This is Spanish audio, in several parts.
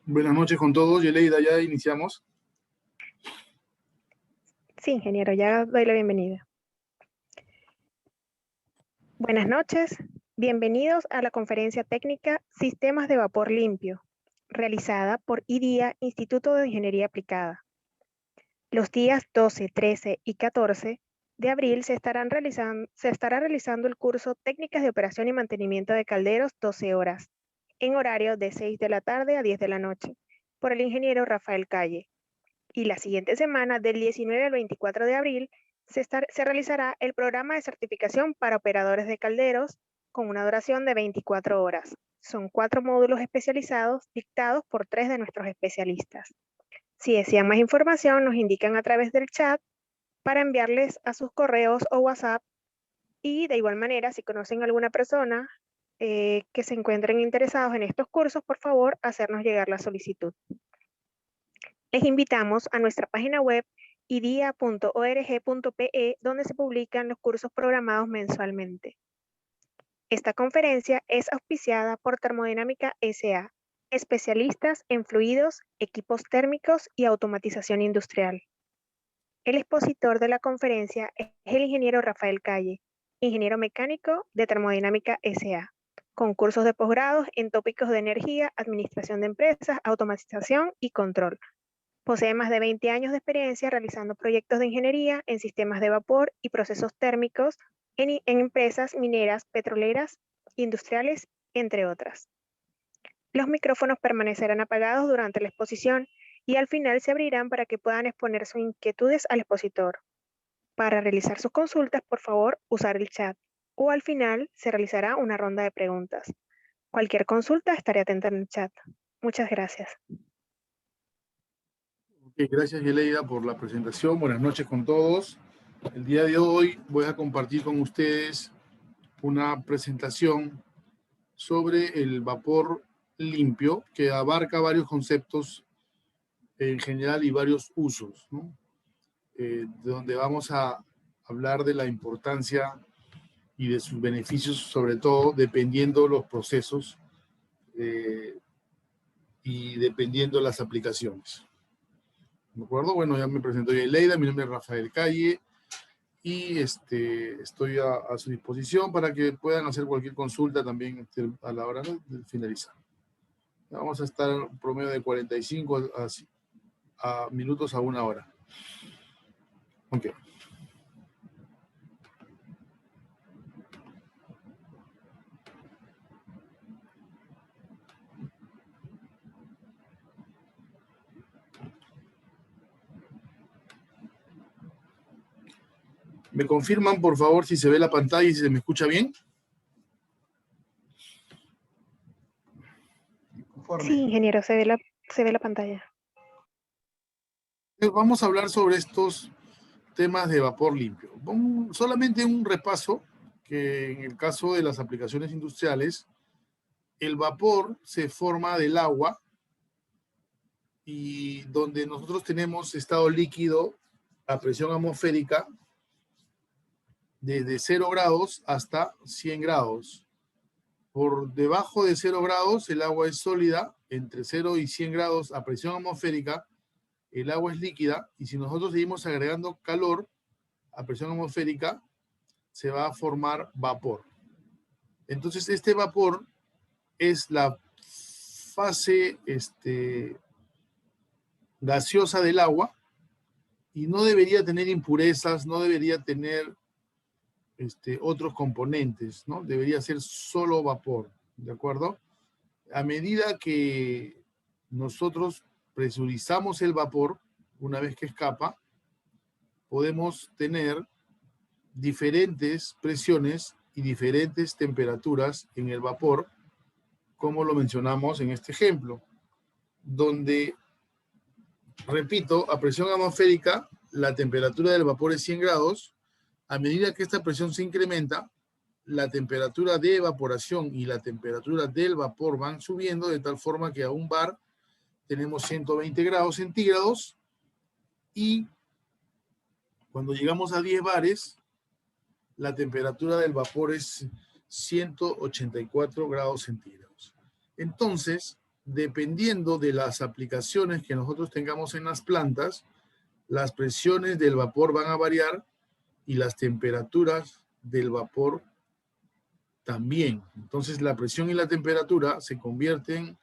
Buenas noches con todos. Yeleida, ya iniciamos. Sí, ingeniero, ya doy la bienvenida. Buenas noches, bienvenidos a la conferencia técnica Sistemas de Vapor Limpio, realizada por IDIA, Instituto de Ingeniería Aplicada. Los días 12, 13 y 14 de abril se estará realizando el curso Técnicas de Operación y Mantenimiento de Calderos 12 horas, en horario de 6 de la tarde a 10 de la noche, por el ingeniero Rafael Calle. Y la siguiente semana, del 19 al 24 de abril, se realizará el programa de certificación para operadores de calderos con una duración de 24 horas. Son 4 módulos especializados dictados por 3 de nuestros especialistas. Si desean más información, nos indican a través del chat para enviarles a sus correos o WhatsApp. Y de igual manera, si conocen a alguna persona que se encuentren interesados en estos cursos, por favor, hacernos llegar la solicitud. Les invitamos a nuestra página web idia.org.pe, donde se publican los cursos programados mensualmente. Esta conferencia es auspiciada por Termodinámica S.A., especialistas en fluidos, equipos térmicos y automatización industrial. El expositor de la conferencia es el ingeniero Rafael Calle, ingeniero mecánico de Termodinámica S.A., con cursos de posgrados en tópicos de energía, administración de empresas, automatización y control. Posee más de 20 años de experiencia realizando proyectos de ingeniería en sistemas de vapor y procesos térmicos en empresas mineras, petroleras, industriales, entre otras. Los micrófonos permanecerán apagados durante la exposición y al final se abrirán para que puedan exponer sus inquietudes al expositor. Para realizar sus consultas, por favor, usar el chat o al final se realizará una ronda de preguntas. Cualquier consulta estaré atenta en el chat. Muchas gracias. Gracias, Yeleida, por la presentación. Buenas noches con todos. El día de hoy voy a compartir con ustedes una presentación sobre el vapor limpio que abarca varios conceptos en general y varios usos, ¿no? Donde vamos a hablar de la importancia y de sus beneficios, sobre todo dependiendo los procesos y dependiendo las aplicaciones. ¿De acuerdo? Bueno, ya me presento Yeleida, mi nombre es Rafael Calle y estoy a su disposición para que puedan hacer cualquier consulta también a la hora de finalizar. Vamos a estar un promedio de 45 a minutos a 1 hora. Ok. ¿Me confirman, por favor, si se ve la pantalla y si se me escucha bien? Sí, ingeniero, se ve la pantalla. Vamos a hablar sobre estos temas de vapor limpio. Solamente un repaso que en el caso de las aplicaciones industriales, el vapor se forma del agua y donde nosotros tenemos estado líquido a presión atmosférica desde 0 grados hasta 100 grados. Por debajo de 0 grados el agua es sólida, entre 0 y 100 grados a presión atmosférica el agua es líquida y si nosotros seguimos agregando calor a presión atmosférica se va a formar vapor. Entonces este vapor es la fase gaseosa del agua y no debería tener impurezas, no debería tener otros componentes, ¿no? Debería ser solo vapor, ¿de acuerdo? A medida que nosotros presurizamos el vapor, una vez que escapa, podemos tener diferentes presiones y diferentes temperaturas en el vapor, como lo mencionamos en este ejemplo, donde, repito, a presión atmosférica, la temperatura del vapor es 100 grados. A medida que esta presión se incrementa, la temperatura de evaporación y la temperatura del vapor van subiendo de tal forma que a un bar tenemos 120 grados centígrados y cuando llegamos a 10 bares, la temperatura del vapor es 184 grados centígrados. Entonces, dependiendo de las aplicaciones que nosotros tengamos en las plantas, las presiones del vapor van a variar y las temperaturas del vapor también. Entonces la presión y la temperatura se convierten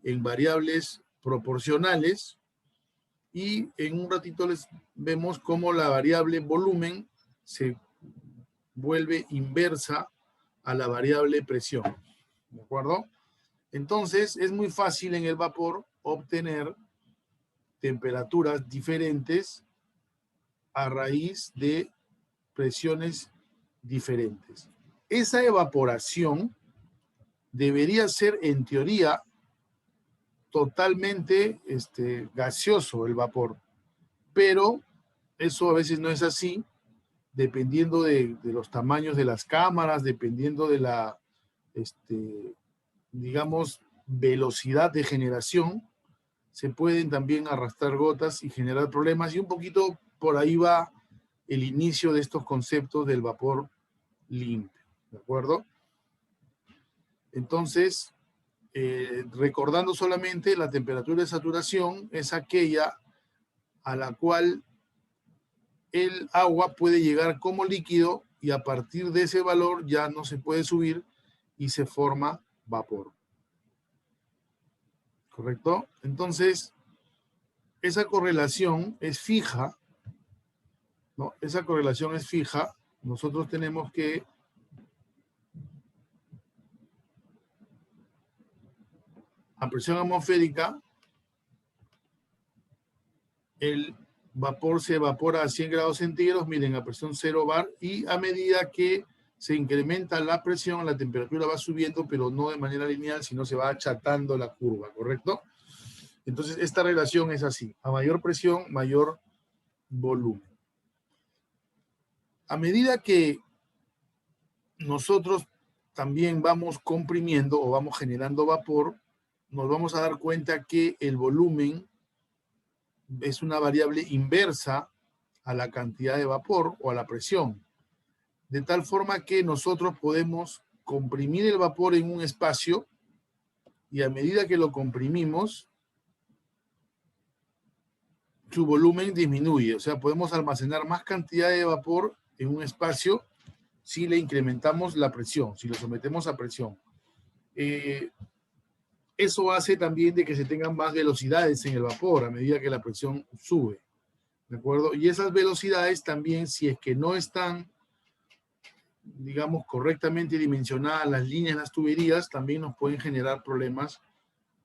en variables proporcionales y en un ratito les vemos cómo la variable volumen se vuelve inversa a la variable presión. ¿De acuerdo? Entonces es muy fácil en el vapor obtener temperaturas diferentes a raíz de presiones diferentes. Esa evaporación debería ser, en teoría, totalmente gaseoso el vapor, pero eso a veces no es así, dependiendo de los tamaños de las cámaras, dependiendo de la, digamos, velocidad de generación, se pueden también arrastrar gotas y generar problemas, y un poquito por ahí va el inicio de estos conceptos del vapor limpio, ¿de acuerdo? Entonces, recordando solamente, la temperatura de saturación es aquella a la cual el agua puede llegar como líquido y a partir de ese valor ya no se puede subir y se forma vapor. ¿Correcto? Entonces, esa correlación es fija, ¿no? Esa correlación es fija. Nosotros tenemos que a presión atmosférica, el vapor se evapora a 100 grados centígrados, miren, a presión 0 bar, y a medida que se incrementa la presión, la temperatura va subiendo, pero no de manera lineal, sino se va achatando la curva, ¿correcto? Entonces, esta relación es así. A mayor presión, mayor volumen. A medida que nosotros también vamos comprimiendo o vamos generando vapor, nos vamos a dar cuenta que el volumen es una variable inversa a la cantidad de vapor o a la presión, de tal forma que nosotros podemos comprimir el vapor en un espacio y a medida que lo comprimimos, su volumen disminuye. O sea, podemos almacenar más cantidad de vapor en un espacio si le incrementamos la presión, si lo sometemos a presión. Eso hace también de que se tengan más velocidades en el vapor a medida que la presión sube. ¿De acuerdo? Y esas velocidades también, si es que no están, digamos, correctamente dimensionadas las líneas, las tuberías, también nos pueden generar problemas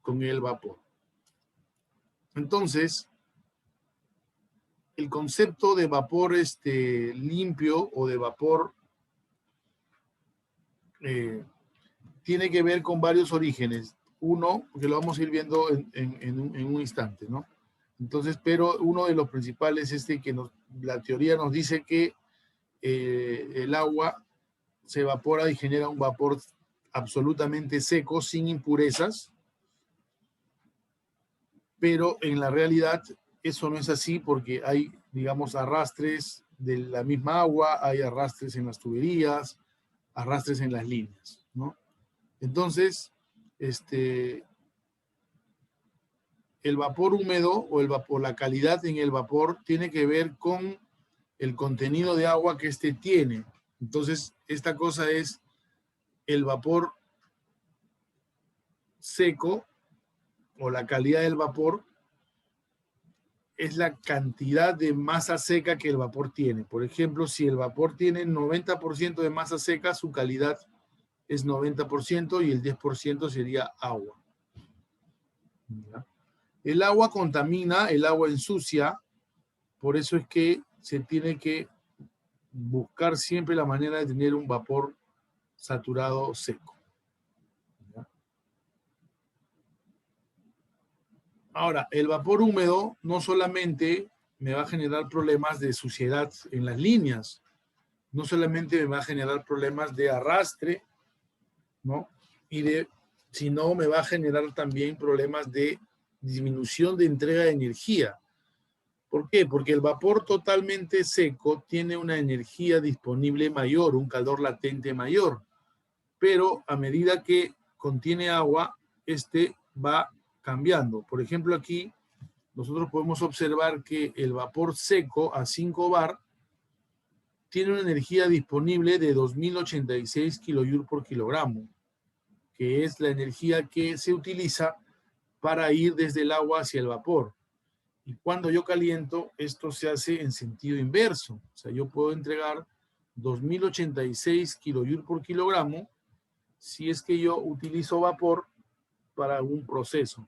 con el vapor. Entonces, el concepto de vapor limpio o de vapor tiene que ver con varios orígenes. Uno, que lo vamos a ir viendo en un instante, ¿no? Entonces, pero uno de los principales es que la teoría nos dice que el agua se evapora y genera un vapor absolutamente seco, sin impurezas, pero en la realidad eso no es así porque hay, digamos, arrastres de la misma agua, hay arrastres en las tuberías, arrastres en las líneas, ¿no? Entonces, el vapor húmedo o la calidad en el vapor tiene que ver con el contenido de agua que tiene. Entonces, esta cosa es el vapor seco o la calidad del vapor es la cantidad de masa seca que el vapor tiene. Por ejemplo, si el vapor tiene 90% de masa seca, su calidad es 90% y el 10% sería agua. ¿Ya? El agua contamina, el agua ensucia, por eso es que se tiene que buscar siempre la manera de tener un vapor saturado seco. ¿Ya? Ahora, el vapor húmedo no solamente me va a generar problemas de suciedad en las líneas, no solamente me va a generar problemas de arrastre, ¿no? Sino me va a generar también problemas de disminución de entrega de energía. ¿Por qué? Porque el vapor totalmente seco tiene una energía disponible mayor, un calor latente mayor, pero a medida que contiene agua, va cambiando. Por ejemplo, aquí nosotros podemos observar que el vapor seco a 5 bar tiene una energía disponible de 2086 kilojoule por kilogramo, que es la energía que se utiliza para ir desde el agua hacia el vapor. Y cuando yo caliento, esto se hace en sentido inverso. O sea, yo puedo entregar 2086 kilojoule por kilogramo si es que yo utilizo vapor para algún proceso.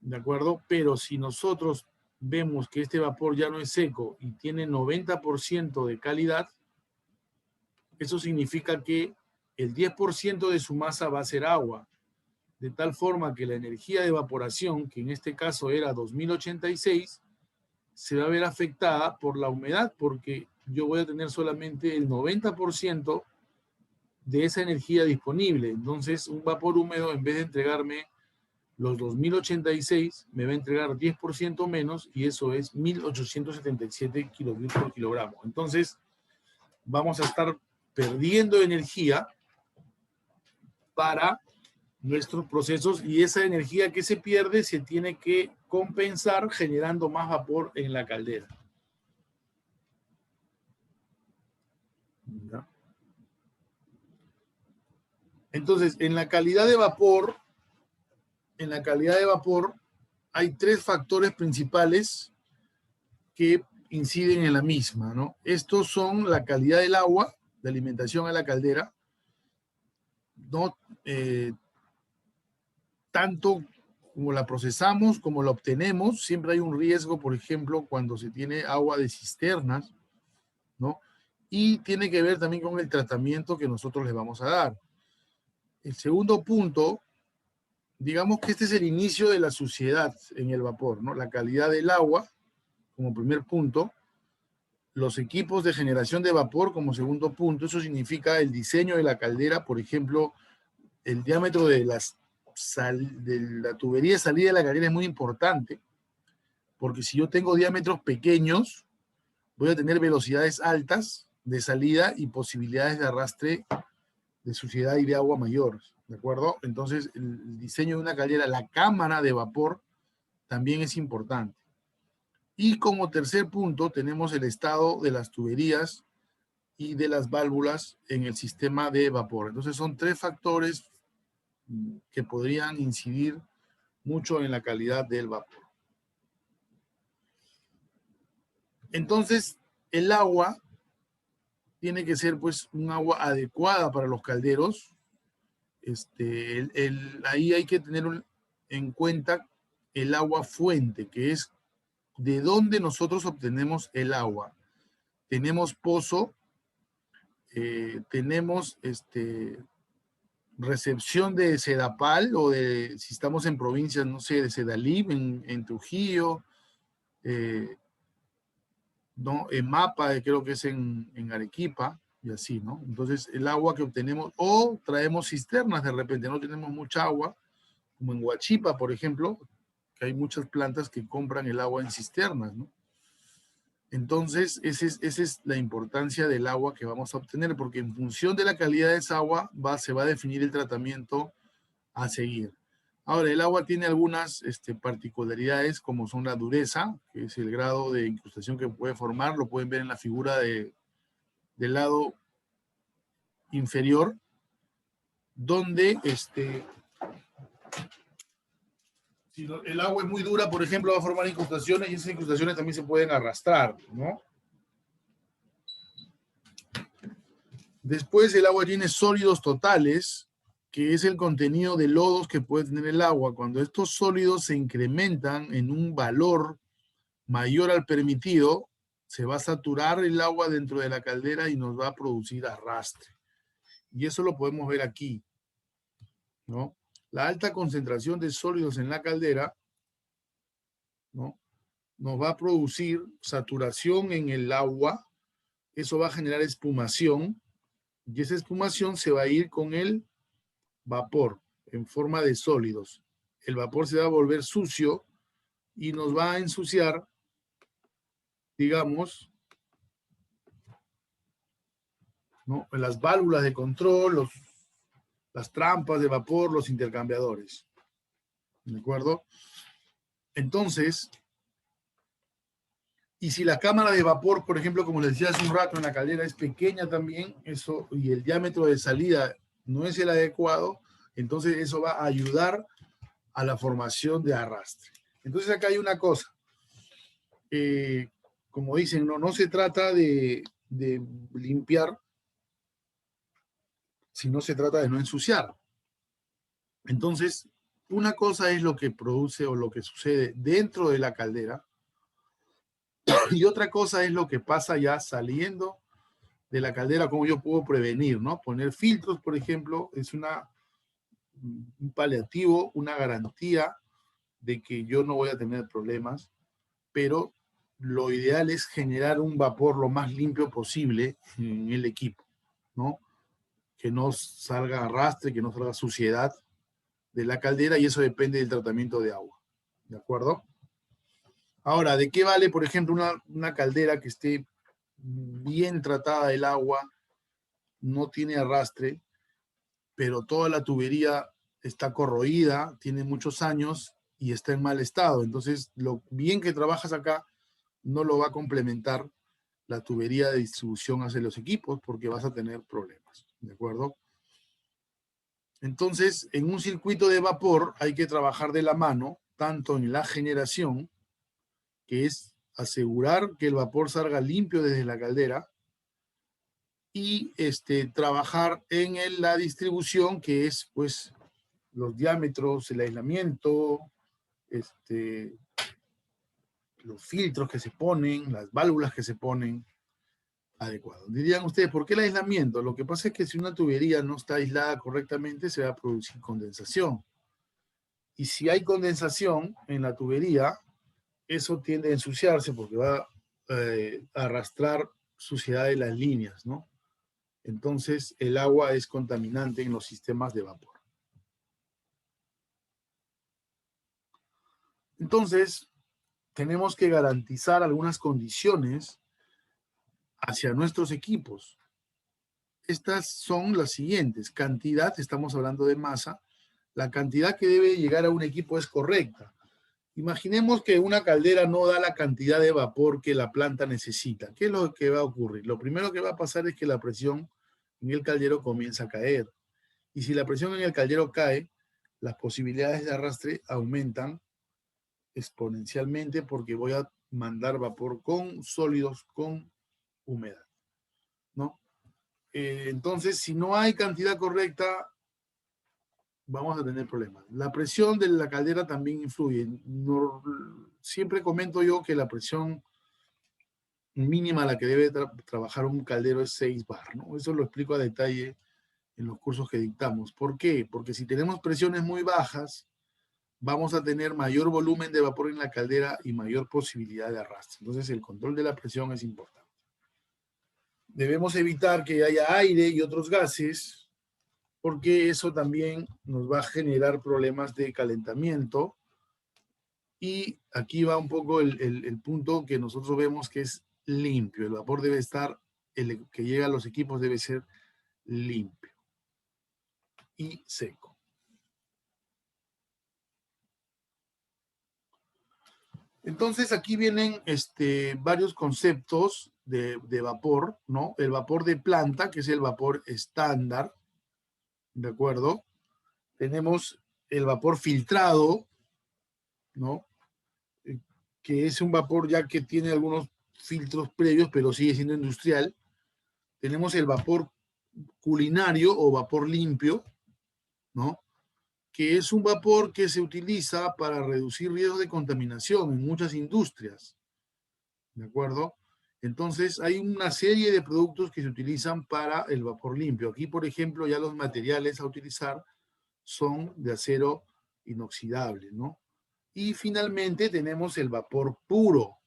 ¿De acuerdo? Pero si nosotros vemos que este vapor ya no es seco y tiene 90% de calidad, eso significa que el 10% de su masa va a ser agua, de tal forma que la energía de evaporación, que en este caso era 2086, se va a ver afectada por la humedad, porque yo voy a tener solamente el 90% de esa energía disponible. Entonces, un vapor húmedo, en vez de entregarme los 2086, me va a entregar 10% menos, y eso es 1877 kilojoules por kilogramo. Entonces, vamos a estar perdiendo energía para nuestros procesos, y esa energía que se pierde se tiene que compensar generando más vapor en la caldera. ¿Ya? Entonces, en la calidad de vapor, hay 3 factores principales que inciden en la misma, ¿no? Estos son la calidad del agua, de alimentación a la caldera, no tanto como la procesamos, como la obtenemos. Siempre hay un riesgo, por ejemplo, cuando se tiene agua de cisternas, ¿no? Y tiene que ver también con el tratamiento que nosotros le vamos a dar. El segundo punto, digamos que este es el inicio de la suciedad en el vapor, ¿no? La calidad del agua, como primer punto. Los equipos de generación de vapor, como segundo punto. Eso significa el diseño de la caldera, por ejemplo, el diámetro de la tubería de salida de la caldera es muy importante, porque si yo tengo diámetros pequeños, voy a tener velocidades altas de salida y posibilidades de arrastre de suciedad y de agua mayores, ¿de acuerdo? Entonces, el diseño de una caldera, la cámara de vapor, también es importante. Y como tercer punto, tenemos el estado de las tuberías y de las válvulas en el sistema de vapor. Entonces, son 3 factores que podrían incidir mucho en la calidad del vapor. Entonces, el agua tiene que ser, pues, un agua adecuada para los calderos. Ahí hay que tener en cuenta el agua fuente, que es de dónde nosotros obtenemos el agua. Tenemos pozo, tenemos recepción de Sedapal, o de, si estamos en provincias, no sé, de Sedalib, en Trujillo, ¿no? En Mapa, creo que es en Arequipa, y así, ¿no? Entonces, el agua que obtenemos, o traemos cisternas de repente, no tenemos mucha agua, como en Huachipa, por ejemplo, que hay muchas plantas que compran el agua en cisternas, ¿no? Entonces, esa es la importancia del agua que vamos a obtener, porque en función de la calidad de esa agua se va a definir el tratamiento a seguir. Ahora, el agua tiene algunas particularidades, como son la dureza, que es el grado de incrustación que puede formar. Lo pueden ver en la figura del lado inferior, donde si el agua es muy dura, por ejemplo, va a formar incrustaciones, y esas incrustaciones también se pueden arrastrar, ¿no? Después, el agua tiene sólidos totales, que es el contenido de lodos que puede tener el agua. Cuando estos sólidos se incrementan en un valor mayor al permitido, se va a saturar el agua dentro de la caldera y nos va a producir arrastre. Y eso lo podemos ver aquí, ¿no? La alta concentración de sólidos en la caldera, ¿no?, nos va a producir saturación en el agua. Eso va a generar espumación, y esa espumación se va a ir con el vapor en forma de sólidos. El vapor se va a volver sucio y nos va a ensuciar, digamos, ¿no?, las válvulas de control, las trampas de vapor, los intercambiadores. ¿De acuerdo? Entonces, y si la cámara de vapor, por ejemplo, como les decía hace un rato, en la caldera es pequeña también, eso, y el diámetro de salida no es el adecuado, entonces eso va a ayudar a la formación de arrastre. Entonces acá hay una cosa, como dicen, no se trata de limpiar, sino se trata de no ensuciar. Entonces, una cosa es lo que produce o lo que sucede dentro de la caldera, y otra cosa es lo que pasa ya saliendo de la caldera, cómo yo puedo prevenir, ¿no? Poner filtros, por ejemplo, es un paliativo, una garantía de que yo no voy a tener problemas, pero lo ideal es generar un vapor lo más limpio posible en el equipo, ¿no? Que no salga arrastre, que no salga suciedad de la caldera, y eso depende del tratamiento de agua, ¿de acuerdo? Ahora, ¿de qué vale, por ejemplo, una caldera que esté bien tratada el agua, no tiene arrastre, pero toda la tubería está corroída, tiene muchos años y está en mal estado? Entonces, lo bien que trabajas acá no lo va a complementar la tubería de distribución hacia los equipos, porque vas a tener problemas, ¿de acuerdo? Entonces, en un circuito de vapor hay que trabajar de la mano, tanto en la generación, que es asegurar que el vapor salga limpio desde la caldera, y trabajar en la distribución, que es pues los diámetros, el aislamiento, los filtros que se ponen, las válvulas que se ponen adecuados. Dirían ustedes, ¿por qué el aislamiento? Lo que pasa es que si una tubería no está aislada correctamente, se va a producir condensación. Y si hay condensación en la tubería, eso tiende a ensuciarse porque va a arrastrar suciedad de las líneas, ¿no? Entonces, el agua es contaminante en los sistemas de vapor. Entonces, tenemos que garantizar algunas condiciones hacia nuestros equipos. Estas son las siguientes. Cantidad, estamos hablando de masa. La cantidad que debe llegar a un equipo es correcta. Imaginemos que una caldera no da la cantidad de vapor que la planta necesita. ¿Qué es lo que va a ocurrir? Lo primero que va a pasar es que la presión en el caldero comienza a caer. Y si la presión en el caldero cae, las posibilidades de arrastre aumentan exponencialmente, porque voy a mandar vapor con sólidos, con humedad, ¿no? Entonces, si no hay cantidad correcta, vamos a tener problemas. La presión de la caldera también influye. Siempre comento yo que la presión mínima a la que debe trabajar un caldero es 6 bar, ¿no? Eso lo explico a detalle en los cursos que dictamos. ¿Por qué? Porque si tenemos presiones muy bajas, vamos a tener mayor volumen de vapor en la caldera y mayor posibilidad de arrastre. Entonces, el control de la presión es importante. Debemos evitar que haya aire y otros gases, porque eso también nos va a generar problemas de calentamiento. Y aquí va un poco el punto que nosotros vemos, que es limpio. El vapor debe estar, el que llega a los equipos debe ser limpio y seco. Entonces aquí vienen varios conceptos de vapor, ¿no? El vapor de planta, que es el vapor estándar, ¿de acuerdo? Tenemos el vapor filtrado, ¿no? Que es un vapor ya que tiene algunos filtros previos, pero sigue siendo industrial. Tenemos el vapor culinario o vapor limpio, ¿no? Que es un vapor que se utiliza para reducir riesgos de contaminación en muchas industrias, ¿de acuerdo? Entonces, hay una serie de productos que se utilizan para el vapor limpio. Aquí, por ejemplo, ya los materiales a utilizar son de acero inoxidable, ¿no? Y finalmente tenemos el vapor puro,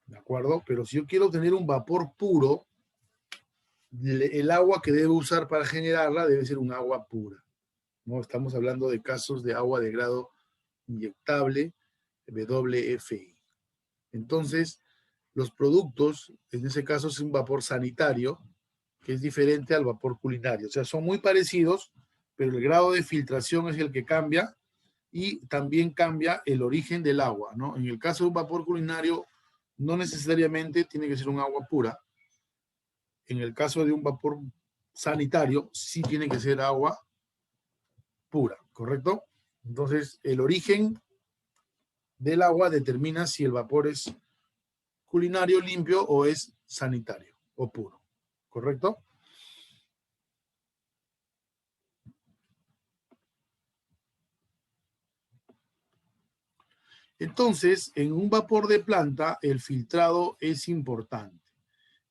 ¿de acuerdo? Pero si yo quiero tener un vapor puro, el agua que debo usar para generarla debe ser un agua pura, ¿no? Estamos hablando de casos de agua de grado inyectable, WFI. Entonces, los productos, en ese caso es un vapor sanitario, que es diferente al vapor culinario. O sea, son muy parecidos, pero el grado de filtración es el que cambia, y también cambia el origen del agua, ¿no? En el caso de un vapor culinario, no necesariamente tiene que ser un agua pura. En el caso de un vapor sanitario, sí tiene que ser agua pura, ¿correcto? Entonces, el origen del agua determina si el vapor es culinario, limpio o es sanitario o puro, ¿correcto? Entonces, en un vapor de planta, el filtrado es importante.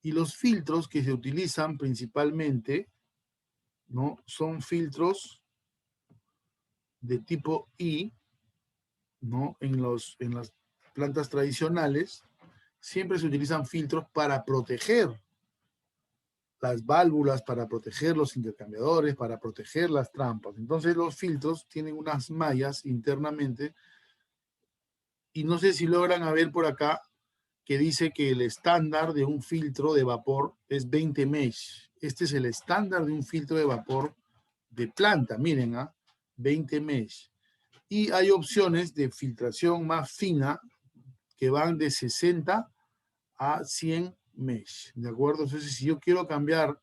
Y los filtros que se utilizan principalmente, ¿no? Son filtros de tipo I, ¿no? En las plantas tradicionales, siempre se utilizan filtros para proteger las válvulas, para proteger los intercambiadores, para proteger las trampas. Entonces, los filtros tienen unas mallas internamente, y no sé si logran ver por acá que dice que el estándar de un filtro de vapor es 20 mesh. Este es el estándar de un filtro de vapor de planta, miren, 20 mesh. Y hay opciones de filtración más fina que van de 60 a 100 mesh, ¿de acuerdo? Entonces, si yo quiero cambiar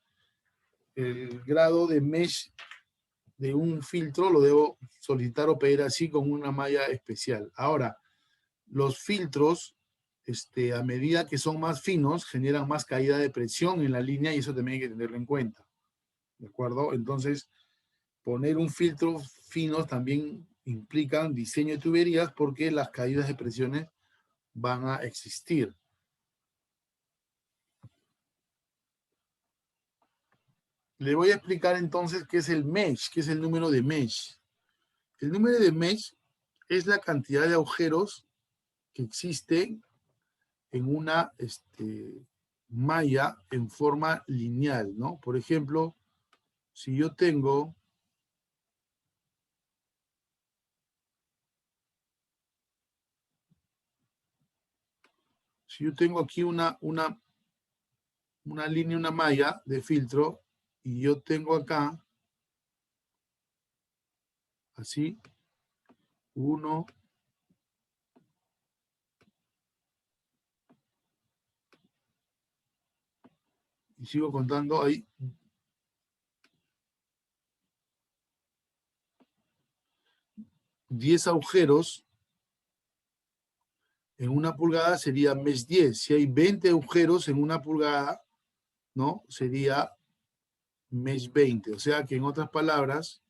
el grado de mesh de un filtro, lo debo solicitar o pedir así con una malla especial. Ahora, los filtros, a medida que son más finos, generan más caída de presión en la línea, y eso también hay que tenerlo en cuenta, ¿de acuerdo? Entonces, poner un filtro fino también implica un diseño de tuberías, porque las caídas de presiones van a existir. Le voy a explicar entonces qué es el mesh, qué es el número de mesh. El número de mesh es la cantidad de agujeros que existen en una malla en forma lineal, ¿no? Por ejemplo, si yo tengo aquí una línea, una malla de filtro, y yo tengo acá, así, 1, y sigo contando ahí, 10 agujeros en una pulgada sería mesh 10. Si hay 20 agujeros en una pulgada, ¿no? Sería mesh 20. O sea que, en otras palabras,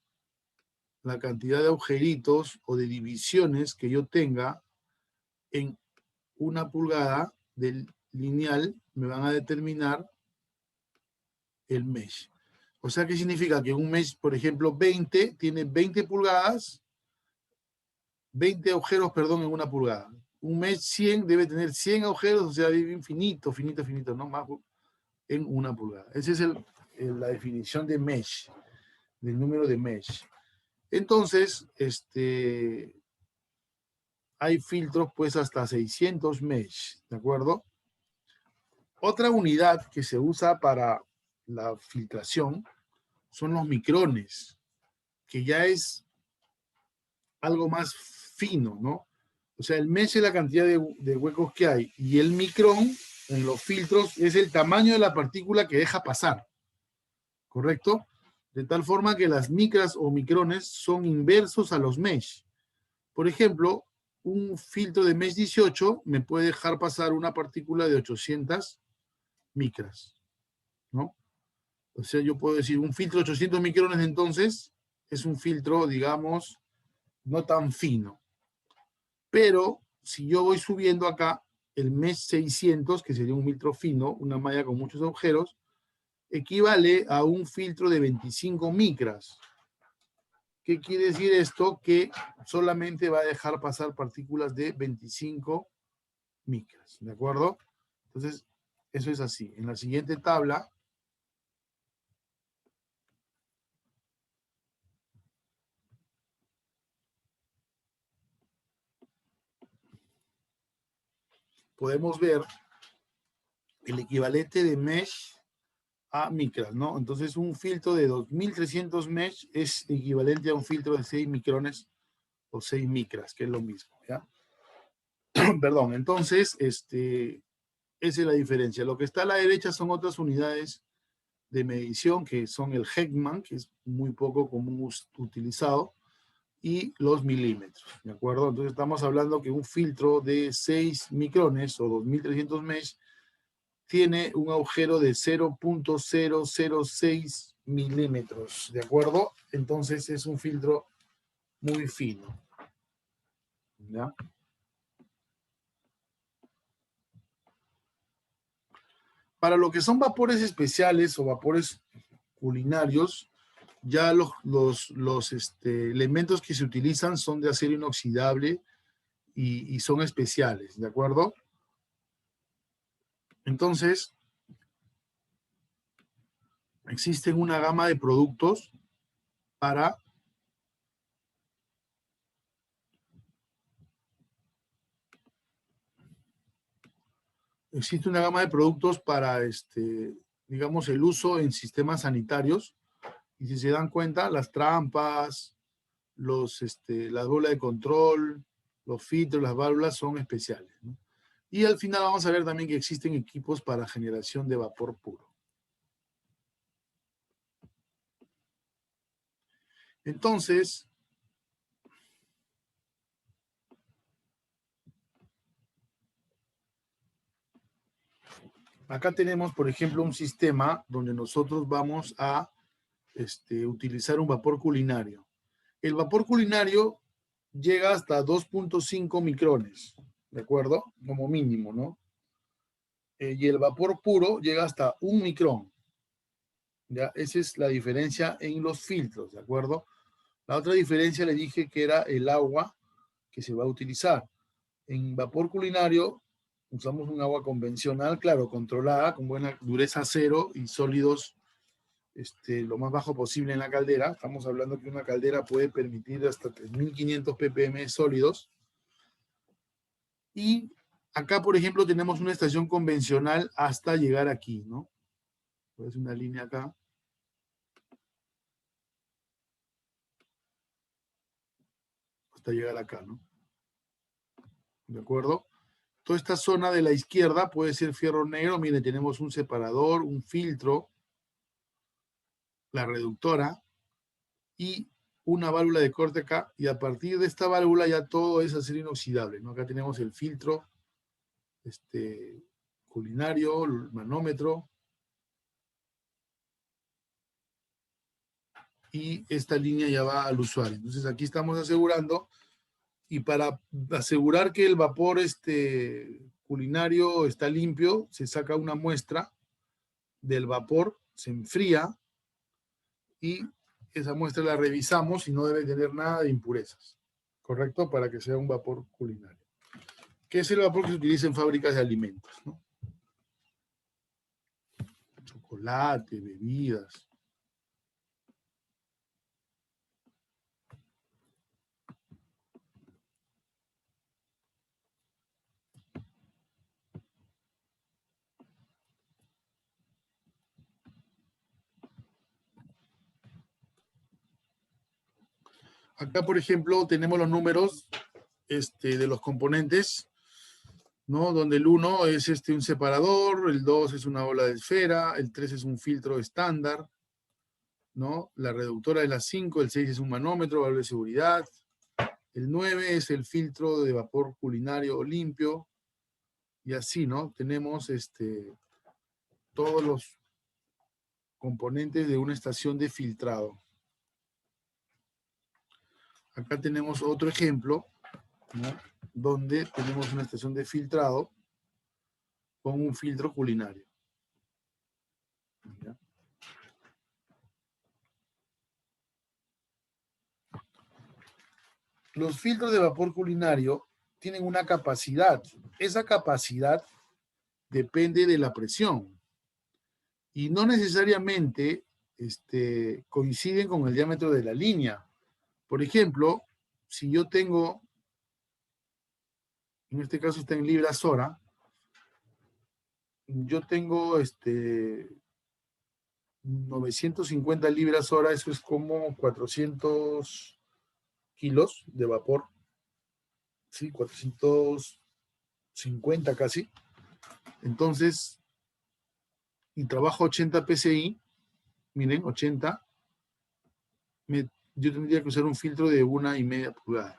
la cantidad de agujeritos o de divisiones que yo tenga en una pulgada del lineal me van a determinar el mesh. O sea, ¿qué significa? Que un mesh, por ejemplo, 20, tiene 20 pulgadas, 20 agujeros, perdón, en una pulgada. Un mesh 100 debe tener 100 agujeros, o sea, infinito, finito, finito, ¿no? Más en una pulgada. Esa es la definición de mesh, del número de mesh. Entonces, hay filtros pues hasta 600 mesh, ¿de acuerdo? Otra unidad que se usa para la filtración son los micrones, que ya es algo más fino, ¿no? O sea, el mesh es la cantidad de huecos que hay, y el micrón en los filtros es el tamaño de la partícula que deja pasar, ¿correcto? De tal forma que las micras o micrones son inversos a los mesh. Por ejemplo, un filtro de mesh 18 me puede dejar pasar una partícula de 800 micras, ¿no? O sea, yo puedo decir, un filtro de 800 micrones, entonces, es un filtro, digamos, no tan fino. Pero si yo voy subiendo acá, el mesh 600, que sería un filtro fino, una malla con muchos agujeros, equivale a un filtro de 25 micras. ¿Qué quiere decir esto? Que solamente va a dejar pasar partículas de 25 micras, ¿de acuerdo? Entonces, eso es así. En la siguiente tabla podemos ver el equivalente de mesh a micras, ¿no? Entonces, un filtro de 2300 mesh es equivalente a un filtro de 6 micrones o 6 micras, que es lo mismo, ¿ya? Perdón, entonces, esa es la diferencia. Lo que está a la derecha son otras unidades de medición, que son el Heckman, que es muy poco común utilizado, y los milímetros, ¿de acuerdo? Entonces estamos hablando que un filtro de 6 micrones o 2300 mesh tiene un agujero de 0.006 milímetros, ¿de acuerdo? Entonces es un filtro muy fino, ¿ya? Para lo que son vapores especiales o vapores culinarios, ya los elementos que se utilizan son de acero inoxidable y son especiales, ¿de acuerdo? Entonces, existen una gama de productos para digamos, el uso en sistemas sanitarios. Y si se dan cuenta, las trampas, las bolas de control, los filtros, las válvulas son especiales, ¿no? Y al final vamos a ver también que existen equipos para generación de vapor puro. Entonces, acá tenemos, por ejemplo, un sistema donde nosotros vamos a utilizar un vapor culinario. El vapor culinario llega hasta 2.5 micrones, ¿de acuerdo? Como mínimo, ¿no? Y el vapor puro llega hasta 1 micrón. ¿Ya? Esa es la diferencia en los filtros, ¿de acuerdo? La otra diferencia le dije que era el agua que se va a utilizar. En vapor culinario usamos un agua convencional, claro, controlada, con buena dureza cero y sólidos lo más bajo posible en la caldera. Estamos hablando que una caldera puede permitir hasta 3.500 ppm sólidos. Y acá, por ejemplo, tenemos una estación convencional hasta llegar aquí, ¿no? Es una línea acá. Hasta llegar acá, ¿no? ¿De acuerdo? Toda esta zona de la izquierda puede ser fierro negro. Miren, tenemos un separador, un filtro, la reductora y una válvula de corte acá. Y a partir de esta válvula ya todo es acero inoxidable, ¿no? Acá tenemos el filtro culinario, el manómetro. Y esta línea ya va al usuario. Entonces aquí estamos asegurando, y para asegurar que el vapor culinario está limpio, se saca una muestra del vapor, se enfría y esa muestra la revisamos y no debe tener nada de impurezas, ¿correcto? Para que sea un vapor culinario. ¿Qué es el vapor que se utiliza en fábricas de alimentos, ¿no? Chocolate, bebidas. Acá, por ejemplo, tenemos los números de los componentes, ¿no? Donde el 1 es un separador, el 2 es una bola de esfera, el 3 es un filtro estándar, ¿no? La reductora es la 5, el 6 es un manómetro, válvula de seguridad, el 9 es el filtro de vapor culinario limpio, y así, ¿no? Tenemos todos los componentes de una estación de filtrado. Acá tenemos otro ejemplo, ¿no? Donde tenemos una estación de filtrado con un filtro culinario. ¿Ya? Los filtros de vapor culinario tienen una capacidad. Esa capacidad depende de la presión. Y no necesariamente coinciden con el diámetro de la línea. Por ejemplo, si yo tengo, en este caso está en libras hora, yo tengo 950 libras hora, eso es como 400 kilos de vapor, ¿sí? 450 casi. Entonces, y trabajo 80 psi, miren, 80, yo tendría que usar un filtro de 1,5 pulgadas.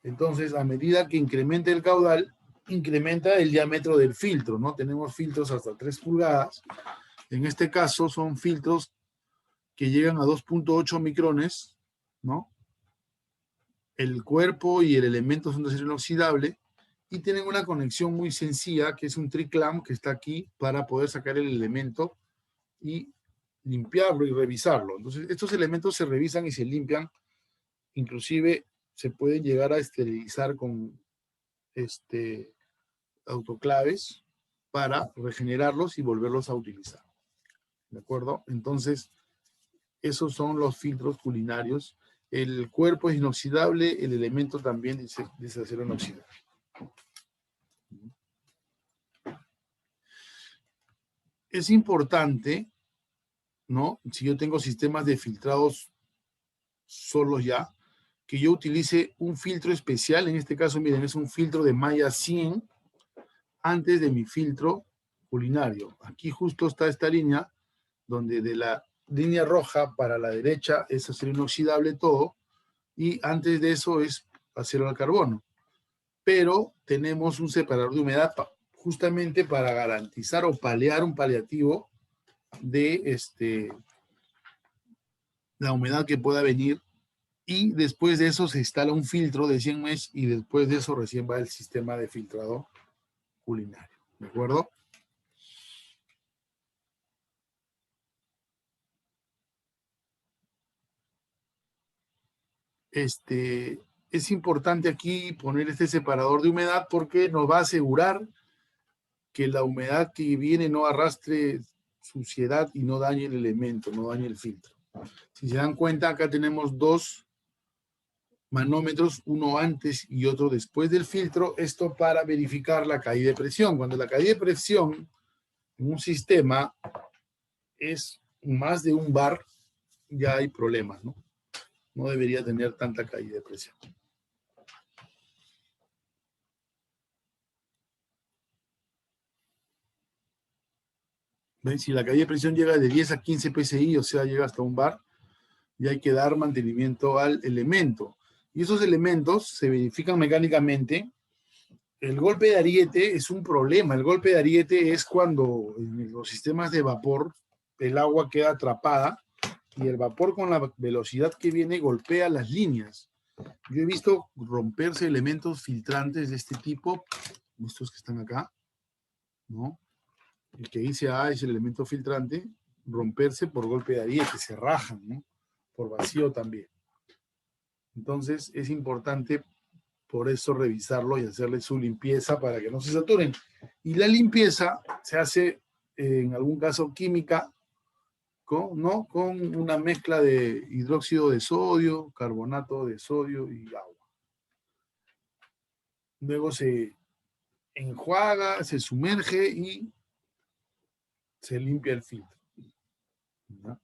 Entonces, a medida que incremente el caudal, incrementa el diámetro del filtro, ¿no? Tenemos filtros hasta 3 pulgadas. En este caso son filtros que llegan a 2.8 micrones, ¿no? El cuerpo y el elemento son de acero inoxidable y tienen una conexión muy sencilla, que es un triclamp que está aquí para poder sacar el elemento y limpiarlo y revisarlo. Entonces, estos elementos se revisan y se limpian, inclusive se pueden llegar a esterilizar con autoclaves para regenerarlos y volverlos a utilizar. ¿De acuerdo? Entonces, esos son los filtros culinarios. El cuerpo es inoxidable, el elemento también dice acero inoxidable. Es importante, ¿no? Si yo tengo sistemas de filtrados solos ya, que yo utilice un filtro especial. En este caso, miren, es un filtro de malla 100 antes de mi filtro culinario. Aquí justo está esta línea, donde de la línea roja para la derecha es acero inoxidable todo, y antes de eso es acero al carbono. Pero tenemos un separador de humedad justamente para garantizar o paliar un paliativo de la humedad que pueda venir, y después de eso se instala un filtro de 100 mesh y después de eso recién va el sistema de filtrado culinario. ¿De acuerdo? Es importante aquí poner este separador de humedad porque nos va a asegurar que la humedad que viene no arrastre suciedad y no dañe el elemento, no dañe el filtro. Si se dan cuenta, acá tenemos dos manómetros, uno antes y otro después del filtro, esto para verificar la caída de presión. Cuando la caída de presión en un sistema es más de 1 bar, ya hay problemas, ¿no? No debería tener tanta caída de presión. ¿Ven? Si la caída de presión llega de 10 a 15 psi, o sea, llega hasta 1 bar, y hay que dar mantenimiento al elemento. Y esos elementos se verifican mecánicamente. El golpe de ariete es un problema. El golpe de ariete es cuando en los sistemas de vapor el agua queda atrapada y el vapor con la velocidad que viene golpea las líneas. Yo he visto romperse elementos filtrantes de este tipo, estos que están acá, ¿no? El que dice A es el elemento filtrante, romperse por golpe de ariete, se rajan, ¿no? Por vacío también. Entonces es importante por eso revisarlo y hacerle su limpieza para que no se saturen. Y la limpieza se hace en algún caso química, ¿no? Con una mezcla de hidróxido de sodio, carbonato de sodio y agua. Luego se enjuaga, se sumerge y se limpia el filtro, ¿no?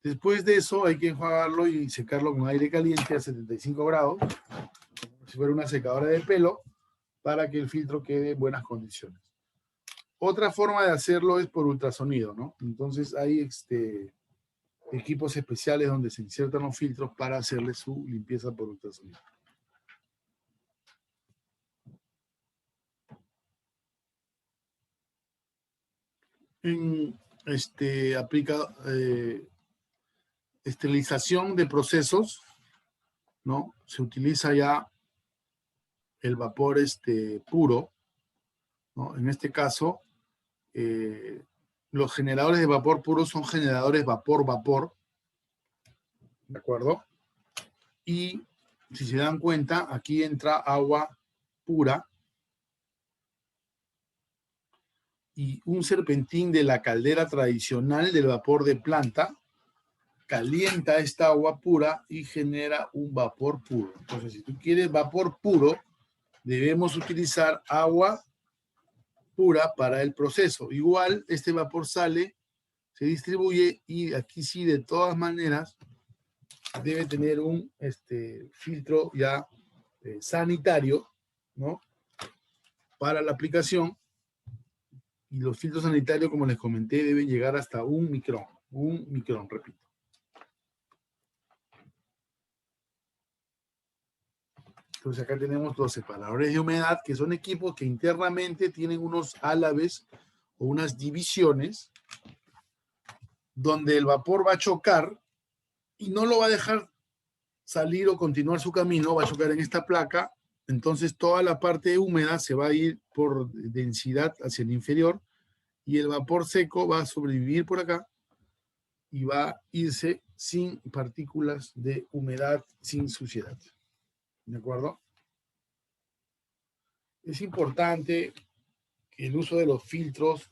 Después de eso hay que enjuagarlo y secarlo con aire caliente a 75 grados, como si fuera una secadora de pelo, para que el filtro quede en buenas condiciones. Otra forma de hacerlo es por ultrasonido, ¿no? Entonces hay equipos especiales donde se insertan los filtros para hacerle su limpieza por ultrasonido. En esterilización de procesos, ¿no? Se utiliza ya el vapor puro, ¿no? En este caso, los generadores de vapor puro son generadores vapor-vapor, ¿de acuerdo? Y si se dan cuenta, aquí entra agua pura y un serpentín de la caldera tradicional del vapor de planta calienta esta agua pura y genera un vapor puro. Entonces, si tú quieres vapor puro, debemos utilizar agua pura para el proceso. Igual, este vapor sale, se distribuye y aquí sí, de todas maneras, debe tener un filtro ya sanitario, ¿no? Para la aplicación. Y los filtros sanitarios, como les comenté, deben llegar hasta 1 micrón. 1 micrón, repito. Entonces acá tenemos los separadores de humedad, que son equipos que internamente tienen unos álabes o unas divisiones donde el vapor va a chocar y no lo va a dejar salir o continuar su camino, va a chocar en esta placa. Entonces toda la parte húmeda se va a ir por densidad hacia el inferior y el vapor seco va a sobrevivir por acá y va a irse sin partículas de humedad, sin suciedad. ¿De acuerdo? Es importante el uso de los filtros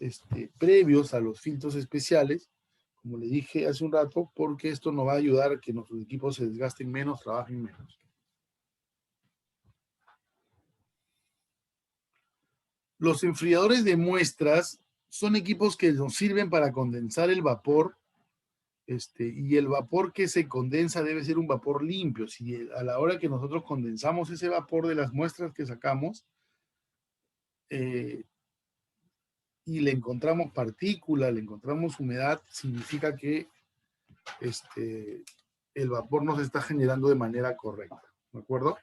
previos a los filtros especiales, como le dije hace un rato, porque esto nos va a ayudar a que nuestros equipos se desgasten menos, trabajen menos. Los enfriadores de muestras son equipos que nos sirven para condensar el vapor, y el vapor que se condensa debe ser un vapor limpio. Si a la hora que nosotros condensamos ese vapor de las muestras que sacamos, y le encontramos partículas, le encontramos humedad, significa que el vapor no se está generando de manera correcta, ¿de acuerdo?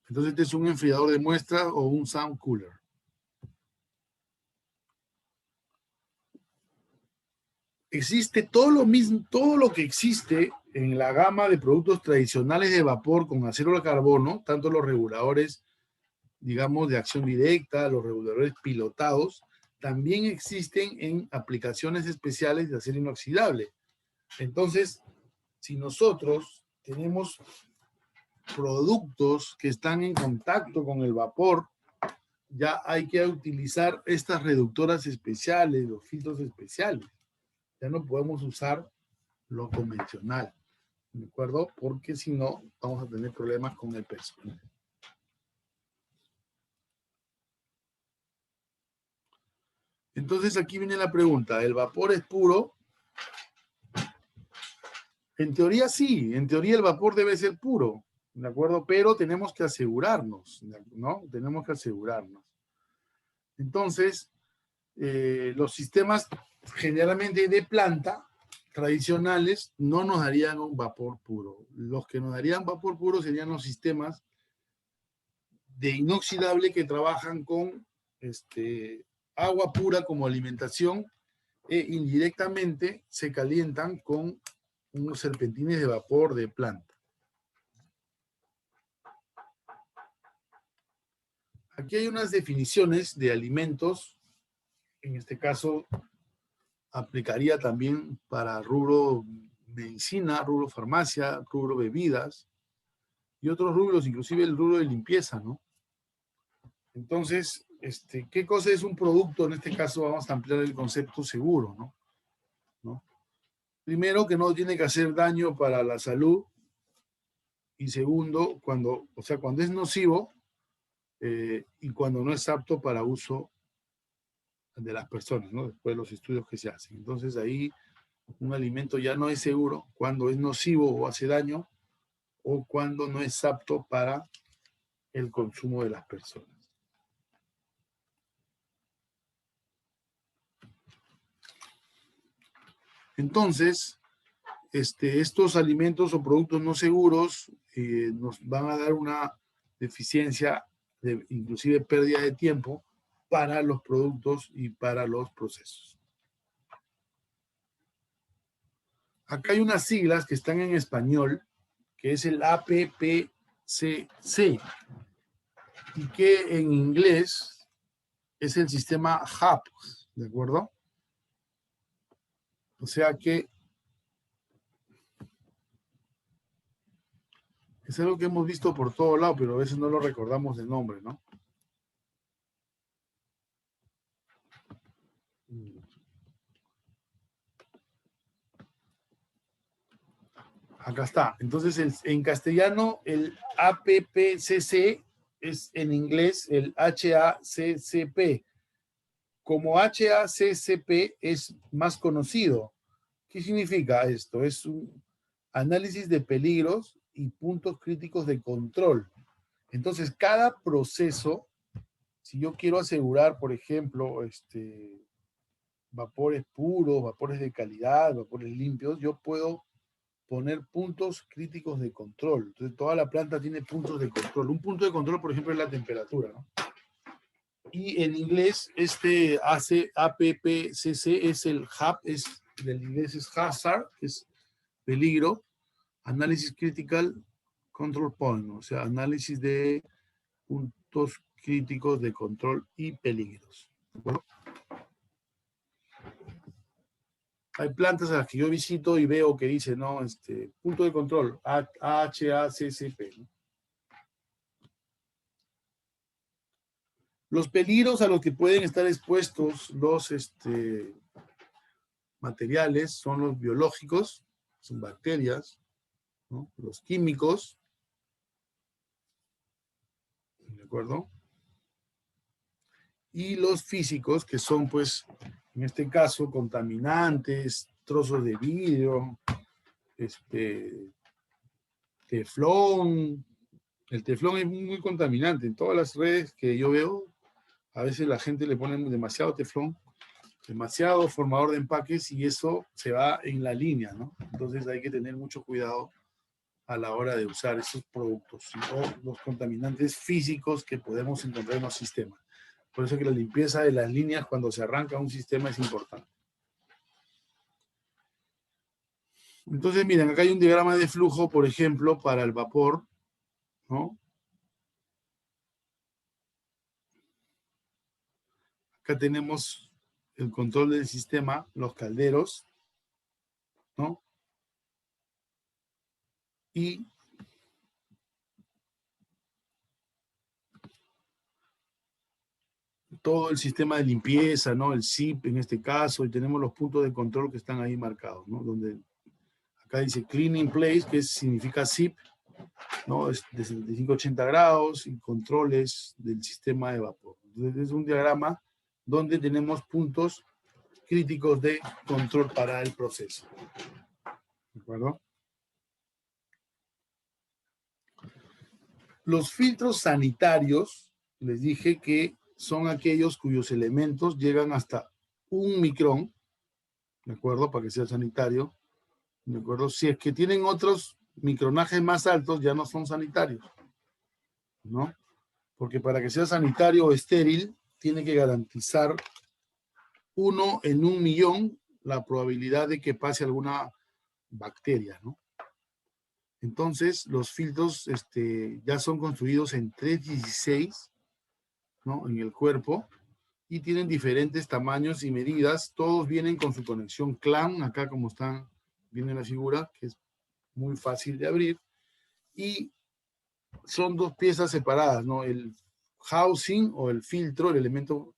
Entonces este es un enfriador de muestras o un sound cooler. Existe todo lo mismo, todo lo que existe en la gama de productos tradicionales de vapor con acero de carbono, tanto los reguladores, digamos, de acción directa, los reguladores pilotados, también existen en aplicaciones especiales de acero inoxidable. Entonces, si nosotros tenemos productos que están en contacto con el vapor, ya hay que utilizar estas reductoras especiales, los filtros especiales. Ya no podemos usar lo convencional, ¿de acuerdo? Porque si no, vamos a tener problemas con el personal. Entonces aquí viene la pregunta, ¿el vapor es puro? En teoría sí, en teoría el vapor debe ser puro, ¿de acuerdo? Pero tenemos que asegurarnos, ¿no? Tenemos que asegurarnos. Entonces, los sistemas generalmente de planta tradicionales no nos darían un vapor puro. Los que nos darían vapor puro serían los sistemas de inoxidable que trabajan con agua pura como alimentación e indirectamente se calientan con unos serpentines de vapor de planta. Aquí hay unas definiciones de alimentos. En este caso, aplicaría también para rubro medicina, rubro farmacia, rubro bebidas y otros rubros, inclusive el rubro de limpieza, ¿no? Entonces, ¿qué cosa es un producto? En este caso vamos a ampliar el concepto seguro, ¿no? Primero, que no tiene que hacer daño para la salud. Y segundo, cuando es nocivo y cuando no es apto para uso de las personas, ¿no? Después de los estudios que se hacen. Entonces ahí un alimento ya no es seguro cuando es nocivo o hace daño o cuando no es apto para el consumo de las personas. Entonces, estos alimentos o productos no seguros nos van a dar una deficiencia, inclusive pérdida de tiempo para los productos y para los procesos. Acá hay unas siglas que están en español, que es el APPCC, y que en inglés es el sistema HAP, ¿de acuerdo? O sea que es algo que hemos visto por todo lado, pero a veces no lo recordamos de nombre, ¿no? Acá está. Entonces, en castellano, el APPCC es en inglés el HACCP. Como HACCP es más conocido. ¿Qué significa esto? Es un análisis de peligros y puntos críticos de control. Entonces, cada proceso, si yo quiero asegurar, por ejemplo, vapores puros, vapores de calidad, vapores limpios, yo puedo poner puntos críticos de control. Entonces, toda la planta tiene puntos de control. Un punto de control, por ejemplo, es la temperatura, ¿no? Y en inglés, APPCC es el HAP, del inglés es Hazard, que es peligro, Análisis Critical Control Point, o sea, análisis de puntos críticos de control y peligros. ¿De acuerdo? Hay plantas a las que yo visito y veo que dice, no, punto de control, HACCP, ¿no? Los peligros a los que pueden estar expuestos los materiales son los biológicos, son bacterias, ¿no? Los químicos, ¿de acuerdo? Y los físicos, que son, pues, en este caso, contaminantes, trozos de vidrio, teflón. El teflón es muy contaminante. En todas las redes que yo veo, a veces la gente le pone demasiado teflón, demasiado formador de empaques y eso se va en la línea, ¿no? Entonces hay que tener mucho cuidado a la hora de usar esos productos o los contaminantes físicos que podemos encontrar en los sistemas. Por eso que la limpieza de las líneas cuando se arranca un sistema es importante. Entonces, miren, acá hay un diagrama de flujo, por ejemplo, para el vapor, ¿no? Acá tenemos el control del sistema, los calderos, ¿no? Y todo el sistema de limpieza, ¿no? El SIP en este caso, y tenemos los puntos de control que están ahí marcados, ¿no? Donde acá dice Clean in Place, que significa SIP, ¿no? Es de 75 a 80 grados y controles del sistema de vapor. Entonces es un diagrama donde tenemos puntos críticos de control para el proceso. ¿De acuerdo? Los filtros sanitarios, les dije que son aquellos cuyos elementos llegan hasta 1 micrón, ¿de acuerdo? Para que sea sanitario, ¿de acuerdo? Si es que tienen otros micronajes más altos, ya no son sanitarios, ¿no? Porque para que sea sanitario o estéril, tiene que garantizar 1 en 1 millón la probabilidad de que pase alguna bacteria, ¿no? Entonces, los filtros ya son construidos en 316, ¿no? En el cuerpo, y tienen diferentes tamaños y medidas. Todos vienen con su conexión CLAN, acá como están, viene la figura, que es muy fácil de abrir, y son 2 piezas separadas, ¿no? El housing o el filtro, el elemento,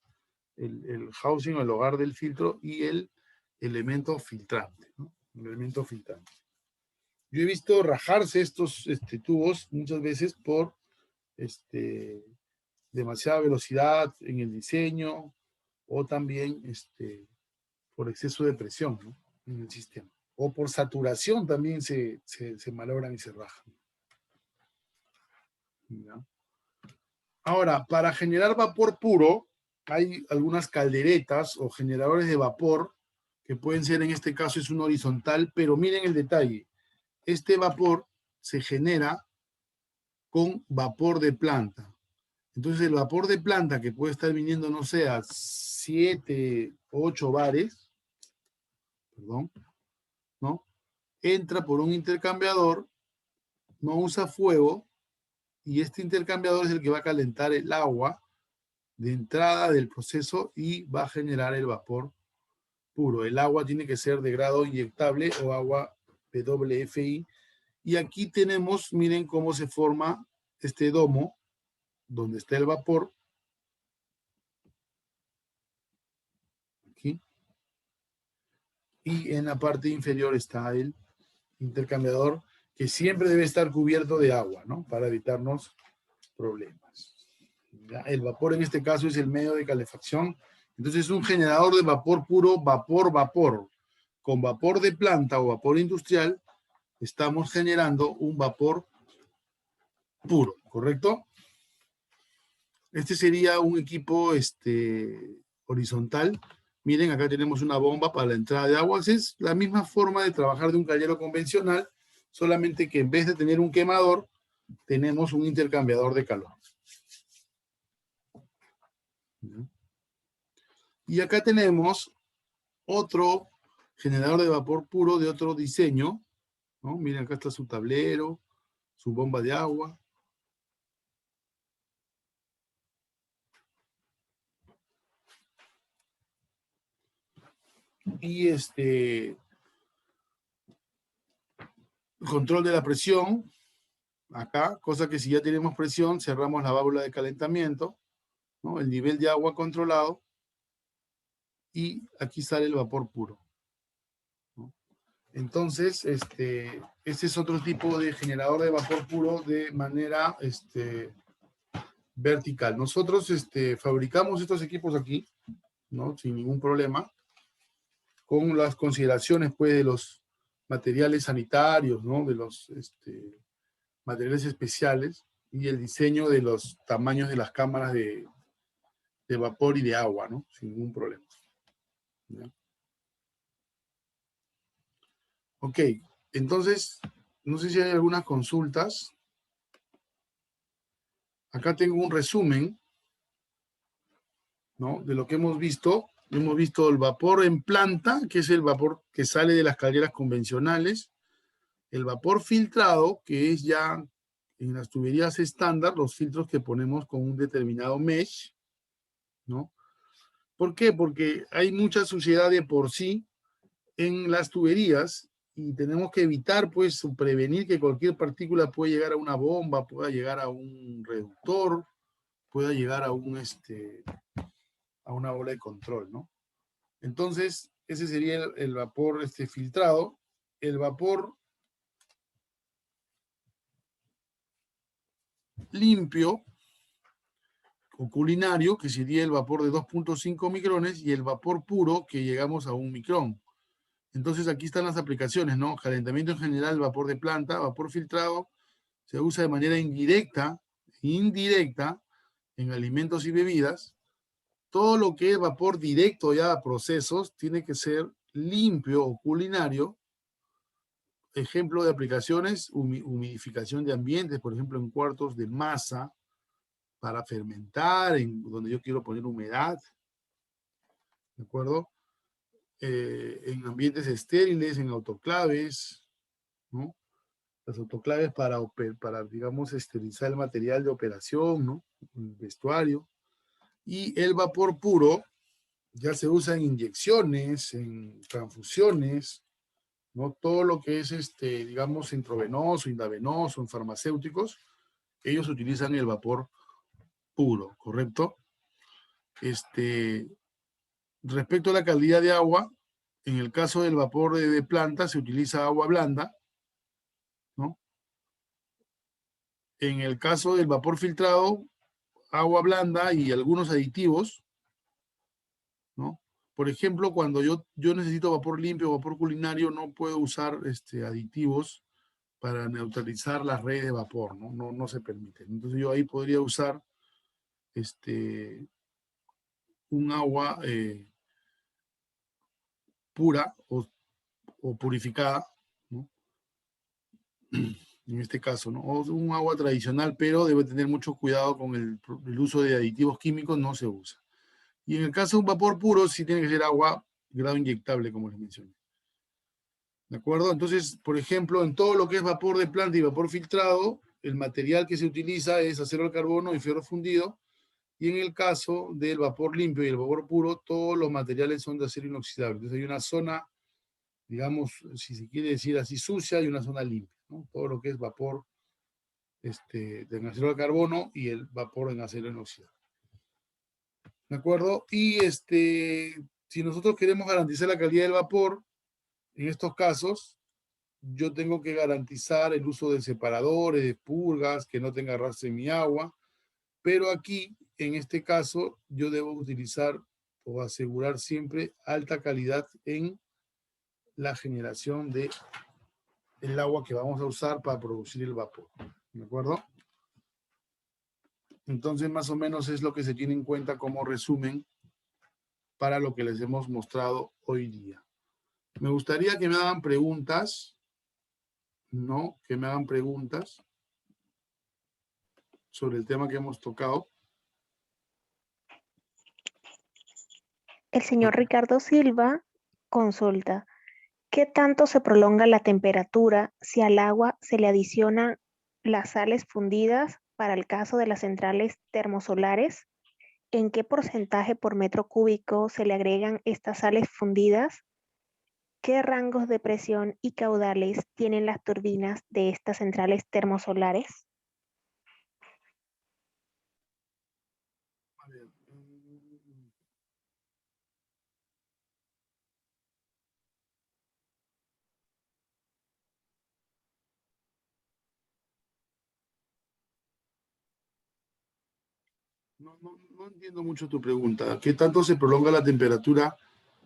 el housing o el hogar del filtro, y el elemento filtrante, ¿no? El elemento filtrante. Yo he visto rajarse estos tubos muchas veces por demasiada velocidad en el diseño o también por exceso de presión, ¿no? En el sistema. O por saturación también se malogran y se rajan. ¿Ya? Ahora, para generar vapor puro, hay algunas calderetas o generadores de vapor que pueden ser, en este caso es un horizontal, pero miren el detalle. Este vapor se genera con vapor de planta. Entonces el vapor de planta que puede estar viniendo, no sé, a 7, 8 bares, perdón, ¿no? Entra por un intercambiador, no usa fuego, y este intercambiador es el que va a calentar el agua de entrada del proceso y va a generar el vapor puro. El agua tiene que ser de grado inyectable o agua PWFI. Y aquí tenemos, miren cómo se forma este domo, donde está el vapor. Aquí. Y en la parte inferior está el intercambiador, que siempre debe estar cubierto de agua, ¿no? Para evitarnos problemas. ¿Ya? El vapor en este caso es el medio de calefacción. Entonces es un generador de vapor puro, vapor, con vapor de planta o vapor industrial, estamos generando un vapor puro, ¿correcto? Este sería un equipo horizontal. Miren, acá tenemos una bomba para la entrada de agua. Es la misma forma de trabajar de un caldero convencional, solamente que en vez de tener un quemador, tenemos un intercambiador de calor. Y acá tenemos otro generador de vapor puro de otro diseño, ¿no? Miren, acá está su tablero, su bomba de agua. Y control de la presión, acá, cosa que si ya tenemos presión, cerramos la válvula de calentamiento, ¿no? El nivel de agua controlado, y aquí sale el vapor puro, ¿no? Entonces, este es otro tipo de generador de vapor puro de manera vertical. Nosotros fabricamos estos equipos aquí, ¿no? Sin ningún problema, con las consideraciones, pues, de los materiales sanitarios, ¿no? De los materiales especiales y el diseño de los tamaños de las cámaras de vapor y de agua, ¿no? Sin ningún problema. ¿Ya? Ok, entonces, no sé si hay algunas consultas. Acá tengo un resumen, ¿no? De lo que hemos visto. Hemos visto el vapor en planta, que es el vapor que sale de las calderas convencionales. El vapor filtrado, que es ya en las tuberías estándar, los filtros que ponemos con un determinado mesh, ¿no? ¿Por qué? Porque hay mucha suciedad de por sí en las tuberías y tenemos que evitar, pues, o prevenir que cualquier partícula pueda llegar a una bomba, pueda llegar a un reductor, pueda llegar a a una bola de control, ¿no? Entonces, ese sería el vapor filtrado. El vapor limpio o culinario, que sería el vapor de 2.5 micrones, y el vapor puro, que llegamos a 1 micrón. Entonces aquí están las aplicaciones, ¿no? Calentamiento en general, vapor de planta, vapor filtrado, se usa de manera indirecta en alimentos y bebidas. Todo lo que es vapor directo ya a procesos tiene que ser limpio o culinario. Ejemplo de aplicaciones, humidificación de ambientes, por ejemplo, en cuartos de masa para fermentar, en donde yo quiero poner humedad, ¿de acuerdo? En ambientes estériles, en autoclaves, ¿no? Las autoclaves para, digamos, esterilizar el material de operación, ¿no? El vestuario. Y el vapor puro ya se usa en inyecciones, en transfusiones, ¿no? Todo lo que es, digamos, intravenoso, intravenoso, en farmacéuticos, ellos utilizan el vapor puro, ¿correcto? Respecto a la calidad de agua, en el caso del vapor de planta se utiliza agua blanda, ¿no? En el caso del vapor filtrado, agua blanda y algunos aditivos, ¿no? Por ejemplo, cuando yo necesito vapor limpio, vapor culinario, no puedo usar aditivos para neutralizar las redes de vapor, ¿no? No se permite. Entonces yo ahí podría usar un agua pura o purificada, ¿no? En este caso, ¿no? O un agua tradicional, pero debe tener mucho cuidado con el uso de aditivos químicos, no se usa. Y en el caso de un vapor puro, sí tiene que ser agua grado inyectable, como les mencioné. ¿De acuerdo? Entonces, por ejemplo, en todo lo que es vapor de planta y vapor filtrado, el material que se utiliza es acero al carbono y fierro fundido. Y en el caso del vapor limpio y el vapor puro, todos los materiales son de acero inoxidable. Entonces hay una zona, digamos, si se quiere decir así, sucia, y una zona limpia, ¿no? Todo lo que es vapor de acero al carbono y el vapor en acero inoxidable. ¿De acuerdo? Y si nosotros queremos garantizar la calidad del vapor, en estos casos, yo tengo que garantizar el uso de separadores, de purgas, que no tenga arrastre en mi agua, pero aquí, en este caso, yo debo utilizar o asegurar siempre alta calidad en la generación de el agua que vamos a usar para producir el vapor. ¿De acuerdo? Entonces, más o menos es lo que se tiene en cuenta como resumen para lo que les hemos mostrado hoy día. Me gustaría que me hagan preguntas, ¿no? Que me hagan preguntas sobre el tema que hemos tocado. El señor Ricardo Silva consulta, ¿qué tanto se prolonga la temperatura si al agua se le adicionan las sales fundidas para el caso de las centrales termosolares? ¿En qué porcentaje por metro cúbico se le agregan estas sales fundidas? ¿Qué rangos de presión y caudales tienen las turbinas de estas centrales termosolares? A ver, no entiendo mucho tu pregunta. ¿Qué tanto se prolonga la temperatura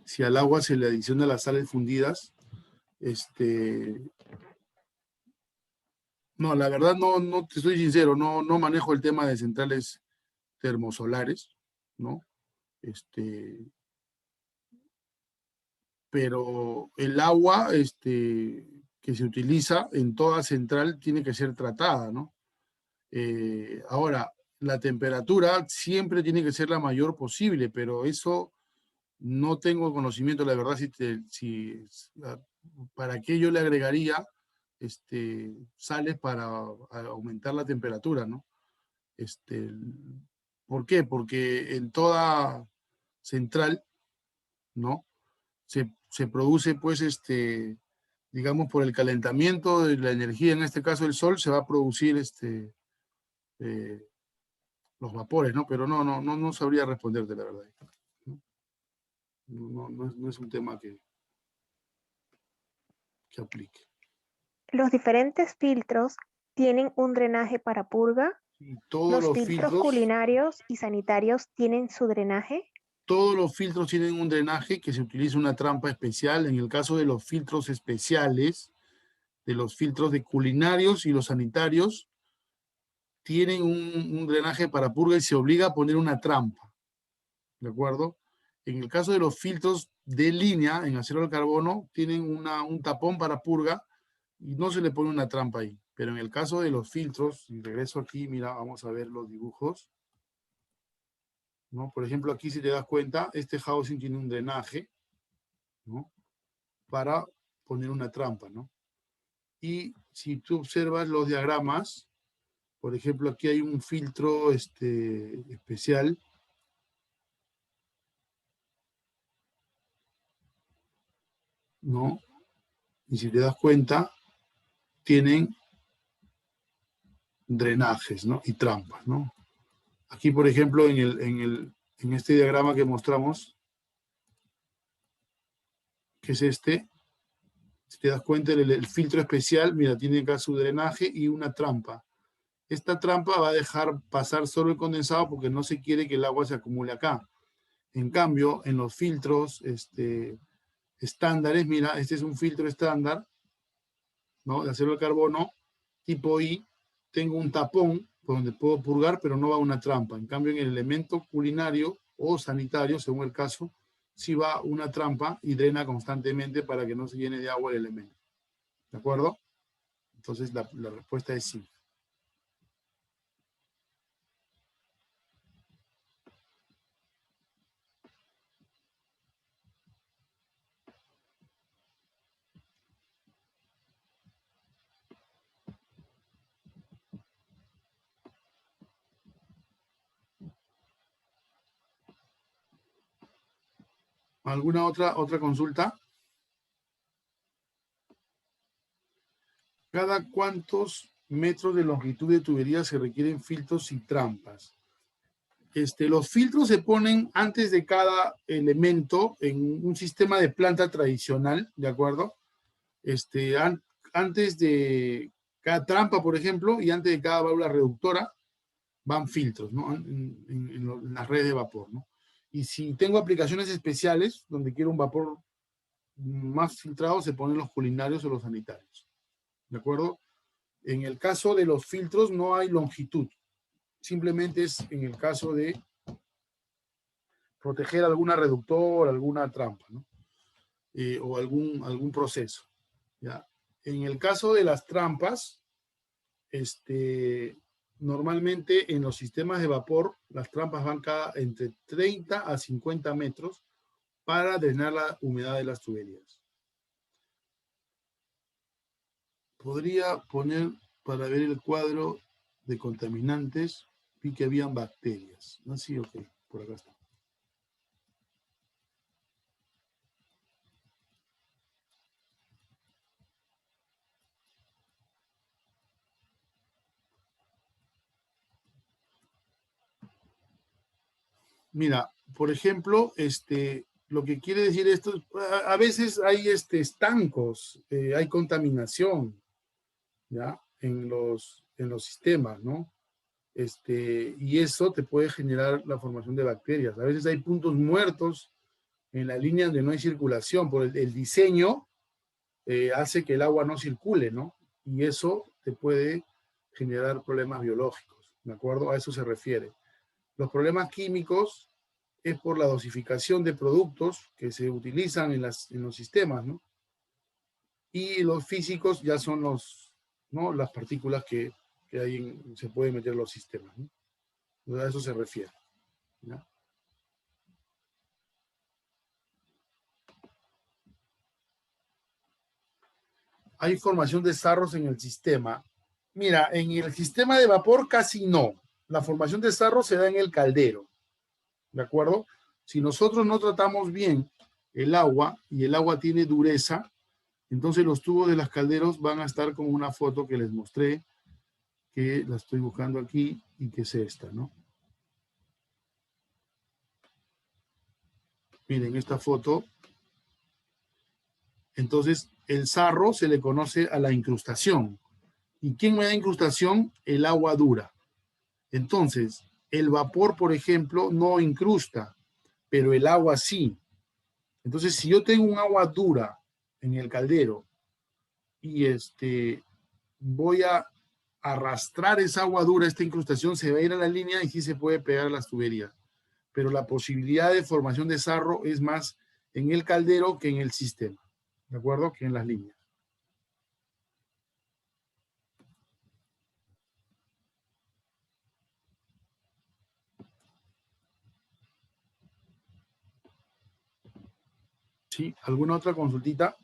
si al agua se le adiciona las sales fundidas? No, la verdad no te soy sincero, no manejo el tema de centrales termosolares, ¿no? Pero el agua que se utiliza en toda central tiene que ser tratada, ¿no? Ahora, la temperatura siempre tiene que ser la mayor posible, pero eso no tengo conocimiento, la verdad, para qué yo le agregaría sales para aumentar la temperatura, ¿no? Este, ¿Por qué? Porque en toda central, ¿no? Se produce, pues, digamos, por el calentamiento de la energía, en este caso el sol, se va a producir eh, los vapores, ¿no? Pero no sabría responderte, la verdad. No es un tema que aplique. Los diferentes filtros tienen un drenaje para purga. Y ¿Los filtros culinarios y sanitarios tienen su drenaje? todos los filtros tienen un drenaje que se utiliza una trampa especial. En el caso de los filtros especiales, de los filtros de culinarios y los sanitarios, tienen un drenaje para purga y se obliga a poner una trampa, ¿de acuerdo? En el caso de los filtros de línea en acero al carbono, tienen un tapón para purga y no se le pone una trampa ahí. Pero en el caso de los filtros, y regreso aquí, mira, vamos a ver los dibujos, ¿no? Por ejemplo, aquí si te das cuenta, este housing tiene un drenaje, ¿no? Para poner una trampa, ¿no? Y si tú observas los diagramas, por ejemplo, aquí hay un filtro especial, ¿no? Y si te das cuenta, tienen drenajes, ¿no? Y trampas, ¿no? Aquí, por ejemplo, en este diagrama que mostramos, que es si te das cuenta, el filtro especial, mira, tiene acá su drenaje y una trampa. Esta trampa va a dejar pasar solo el condensado porque no se quiere que el agua se acumule acá. En cambio, en los filtros estándares, mira, este es un filtro estándar, ¿no? De acero al carbono, tipo I, tengo un tapón por donde puedo purgar, pero no va una trampa. En cambio, en el elemento culinario o sanitario, según el caso, sí va una trampa y drena constantemente para que no se llene de agua el elemento. ¿De acuerdo? Entonces, la respuesta es sí. ¿Alguna otra consulta? ¿Cada cuántos metros de longitud de tubería se requieren filtros y trampas? Los filtros se ponen antes de cada elemento en un sistema de planta tradicional, ¿de acuerdo? Antes de cada trampa, por ejemplo, y antes de cada válvula reductora, van filtros, ¿no? En las redes de vapor, ¿no? Y si tengo aplicaciones especiales donde quiero un vapor más filtrado, se ponen los culinarios o los sanitarios. ¿de acuerdo? En el caso de los filtros no hay longitud, simplemente es en el caso de proteger alguna reductora, alguna trampa, ¿no? O algún proceso, ¿ya? En el caso de las trampas, normalmente en los sistemas de vapor, las trampas van entre 30 a 50 metros para drenar la humedad de las tuberías. Podría poner para ver el cuadro de contaminantes, vi que habían bacterias. ¿No? Sí, ok, por acá está. Mira, por ejemplo, lo que quiere decir esto, a veces hay estancos, hay contaminación, ¿ya? En los sistemas, ¿no? Y eso te puede generar la formación de bacterias. A veces hay puntos muertos en la línea donde no hay circulación, por el diseño hace que el agua no circule, ¿no? Y eso te puede generar problemas biológicos, ¿de acuerdo? A eso se refiere. Los problemas químicos es por la dosificación de productos que se utilizan en los sistemas, ¿no? Y los físicos ya son ¿no? Las partículas que se pueden meter en los sistemas, ¿no? A eso se refiere, ¿no? ¿Hay formación de sarros en el sistema? Mira, en el sistema de vapor casi no. La formación de sarro se da en el caldero, ¿de acuerdo? Si nosotros no tratamos bien el agua y el agua tiene dureza, entonces los tubos de los calderos van a estar como una foto que les mostré, que la estoy buscando aquí y que es esta, ¿no? Miren esta foto. Entonces, el sarro se le conoce a la incrustación. ¿Y quién me da incrustación? El agua dura. Entonces, el vapor, por ejemplo, no incrusta, pero el agua sí. Entonces, si yo tengo un agua dura en el caldero y voy a arrastrar esa agua dura, esta incrustación se va a ir a la línea y sí se puede pegar a las tuberías. Pero la posibilidad de formación de sarro es más en el caldero que en el sistema, ¿de acuerdo? Que en las líneas. ¿Sí? ¿Alguna otra consultita?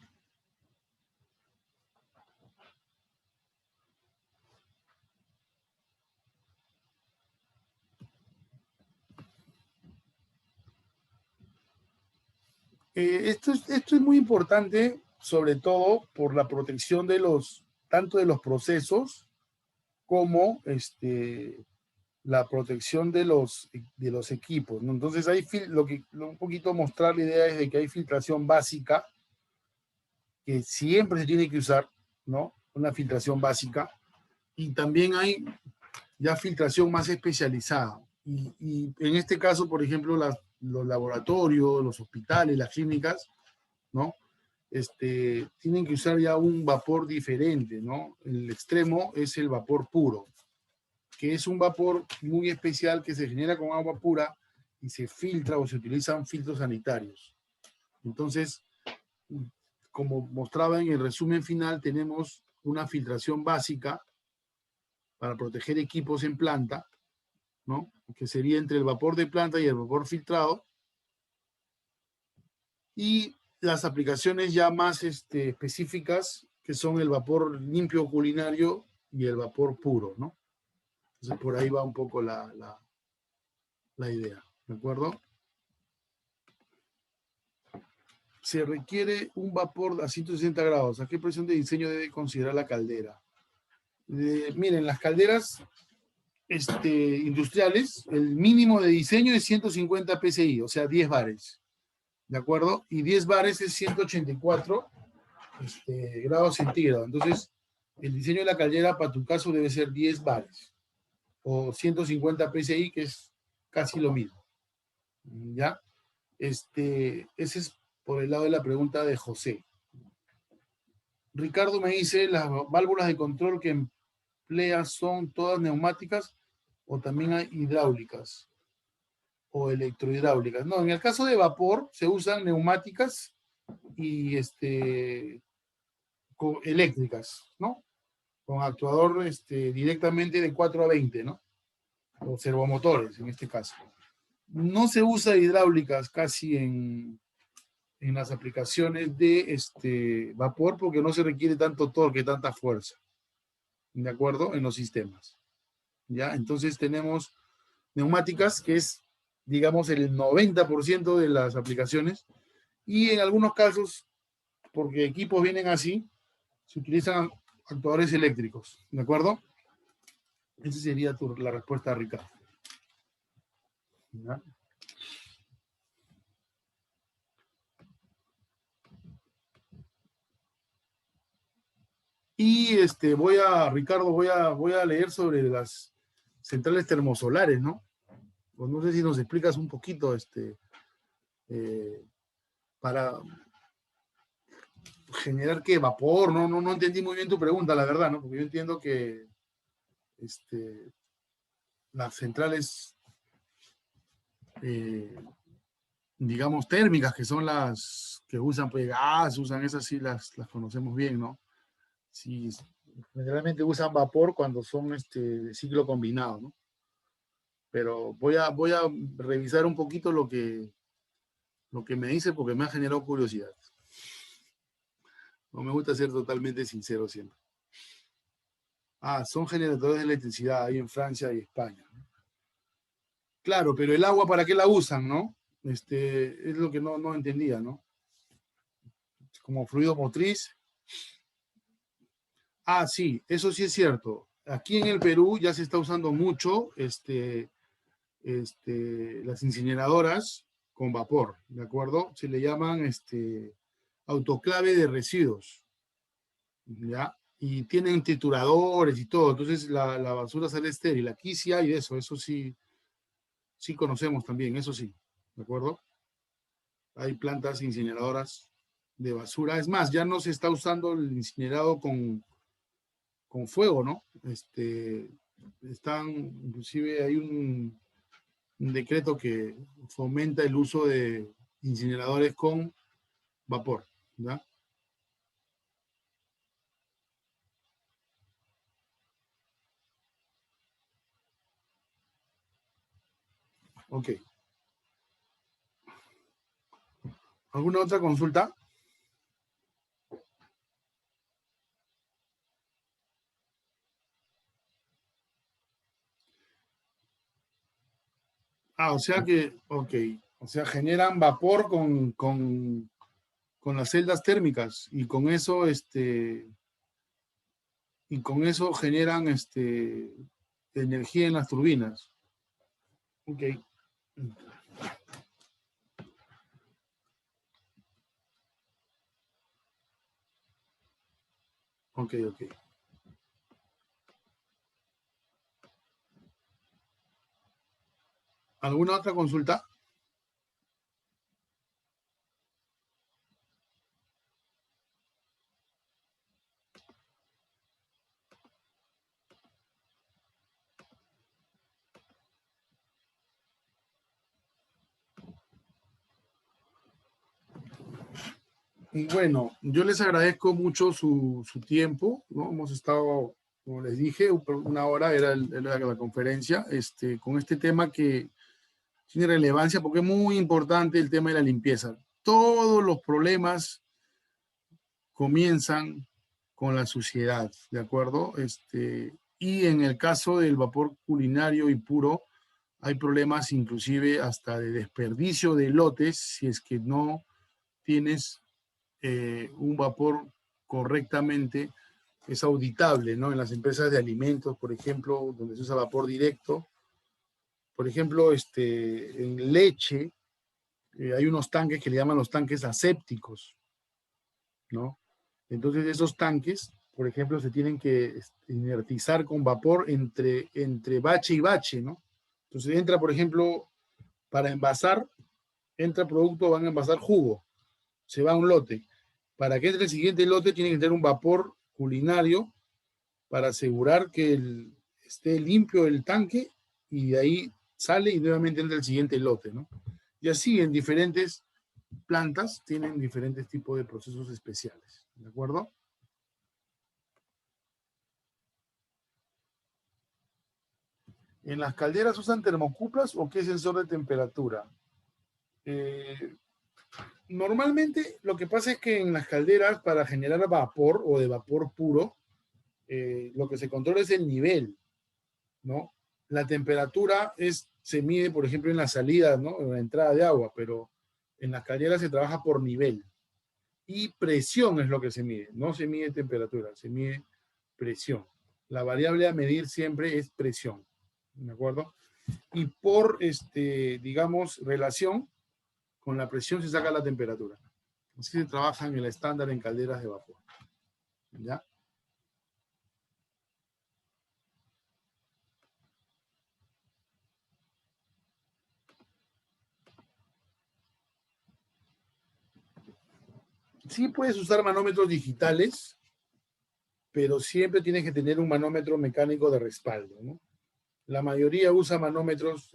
Esto es muy importante, sobre todo por la protección de tanto de los procesos como la protección de los equipos, ¿no? Entonces, un poquito mostrar la idea es de que hay filtración básica, que siempre se tiene que usar, ¿no? Una filtración básica, y también hay ya filtración más especializada. Y en este caso, por ejemplo, los laboratorios, los hospitales, las clínicas, ¿no? Tienen que usar ya un vapor diferente, ¿no? El extremo es el vapor puro, que es un vapor muy especial que se genera con agua pura y se filtra o se utilizan filtros sanitarios. Entonces, como mostraba en el resumen final, tenemos una filtración básica para proteger equipos en planta, ¿no? Que sería entre el vapor de planta y el vapor filtrado. Y las aplicaciones ya más específicas, que son el vapor limpio culinario y el vapor puro, ¿no? Entonces, por ahí va un poco la idea, ¿de acuerdo? Se requiere un vapor a 160 grados. ¿A qué presión de diseño debe considerar la caldera? Miren, las calderas industriales, el mínimo de diseño es 150 psi, o sea, 10 bares, ¿de acuerdo? Y 10 bares es 184 grados centígrados. Entonces, el diseño de la caldera para tu caso debe ser 10 bares o 150 psi, que es casi lo mismo, ¿ya? Ese es por el lado de la pregunta de José. Ricardo me dice, las válvulas de control que emplea son todas neumáticas o también hay hidráulicas o electrohidráulicas. No, en el caso de vapor se usan neumáticas y eléctricas, ¿no? Con actuador directamente de 4 a 20, ¿no? O servomotores en este caso. No se usa hidráulicas casi en las aplicaciones de vapor porque no se requiere tanto torque, tanta fuerza. ¿De acuerdo? En los sistemas. ¿Ya? Entonces tenemos neumáticas, que es, digamos, el 90% de las aplicaciones. Y en algunos casos, porque equipos vienen así, se utilizan actuadores eléctricos. ¿De acuerdo? Esa sería la respuesta, Ricardo. ¿Ya? Y Ricardo, voy a leer sobre las centrales termosolares, ¿no? Pues no sé si nos explicas un poquito, para generar qué, vapor, no entendí muy bien tu pregunta, la verdad, ¿no? Porque yo entiendo que las centrales, digamos, térmicas, que son las que usan pues gas, usan esas sí las conocemos bien, ¿no? Sí, generalmente usan vapor cuando son de ciclo combinado, ¿no? Pero voy a revisar un poquito lo que me dice porque me ha generado curiosidad. No me gusta ser totalmente sincero siempre. Ah, son generadores de electricidad ahí en Francia y España. Claro, pero el agua, ¿para qué la usan, no? Es lo que no entendía, ¿no? Como fluido motriz. Ah, sí, eso sí es cierto. Aquí en el Perú ya se está usando mucho las incineradoras con vapor, ¿de acuerdo? Se le llaman autoclave de residuos, ¿ya? Y tienen trituradores y todo, entonces la basura sale estéril. Aquí sí hay de eso sí conocemos también, eso sí, ¿de acuerdo? Hay plantas incineradoras de basura. Es más, ya no se está usando el incinerado con fuego, ¿no? Inclusive hay un decreto que fomenta el uso de incineradores con vapor, ¿ya? Ok. ¿Alguna otra consulta? Ah, o sea que, ok. O sea, generan vapor con las celdas térmicas y con eso, generan energía en las turbinas. Ok. Ok, ok. ¿Alguna otra consulta? Y bueno, yo les agradezco mucho su tiempo, ¿no? Hemos estado, como les dije, una hora era la conferencia, con este tema que tiene relevancia porque es muy importante el tema de la limpieza. Todos los problemas comienzan con la suciedad, ¿de acuerdo? Y en el caso del vapor culinario y puro, hay problemas inclusive hasta de desperdicio de lotes si es que no tienes un vapor correctamente, es auditable, ¿no? En las empresas de alimentos, por ejemplo, donde se usa vapor directo. Por ejemplo, en leche, hay unos tanques que le llaman los tanques asépticos, ¿no? Entonces esos tanques, por ejemplo, se tienen que inertizar con vapor entre bache y bache, ¿no? Entonces entra, por ejemplo, para envasar, entra producto, van a envasar jugo, se va a un lote. Para que entre el siguiente lote tiene que tener un vapor culinario para asegurar que esté limpio el tanque y de ahí sale y nuevamente entra el siguiente lote, ¿no? Y así en diferentes plantas tienen diferentes tipos de procesos especiales, ¿de acuerdo? ¿En las calderas usan termocuplas o qué sensor de temperatura? Normalmente lo que pasa es que en las calderas para generar vapor o de vapor puro, lo que se controla es el nivel, ¿no? La temperatura se mide, por ejemplo, en la salida, ¿no? En la entrada de agua, pero en las calderas se trabaja por nivel. Y presión es lo que se mide, no se mide temperatura, se mide presión. La variable a medir siempre es presión, ¿de acuerdo? Y por, digamos, relación con la presión se saca la temperatura. Así se trabaja en el estándar en calderas de vapor. ¿Ya? Sí puedes usar manómetros digitales, pero siempre tienes que tener un manómetro mecánico de respaldo, ¿no? La mayoría usa manómetros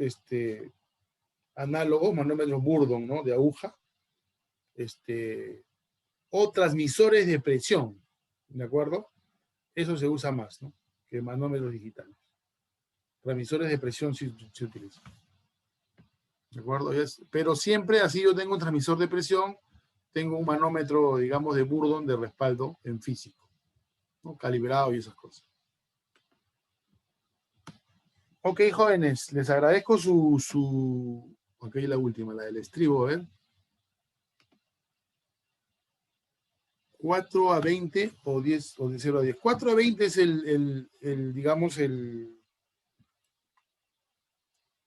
análogos, manómetros Burdon, ¿no? De aguja, o transmisores de presión, ¿de acuerdo? Eso se usa más, ¿no? Que manómetros digitales. Transmisores de presión sí se utilizan. ¿De acuerdo? Pero siempre así yo tengo un transmisor de presión, tengo un manómetro, digamos, de Burdon de respaldo en físico, ¿no? Calibrado y esas cosas. Ok, jóvenes, les agradezco Ok, la última, la del estribo, a ver. 4 a 20 o 10 o de 0 a 10. 4 a 20 es digamos,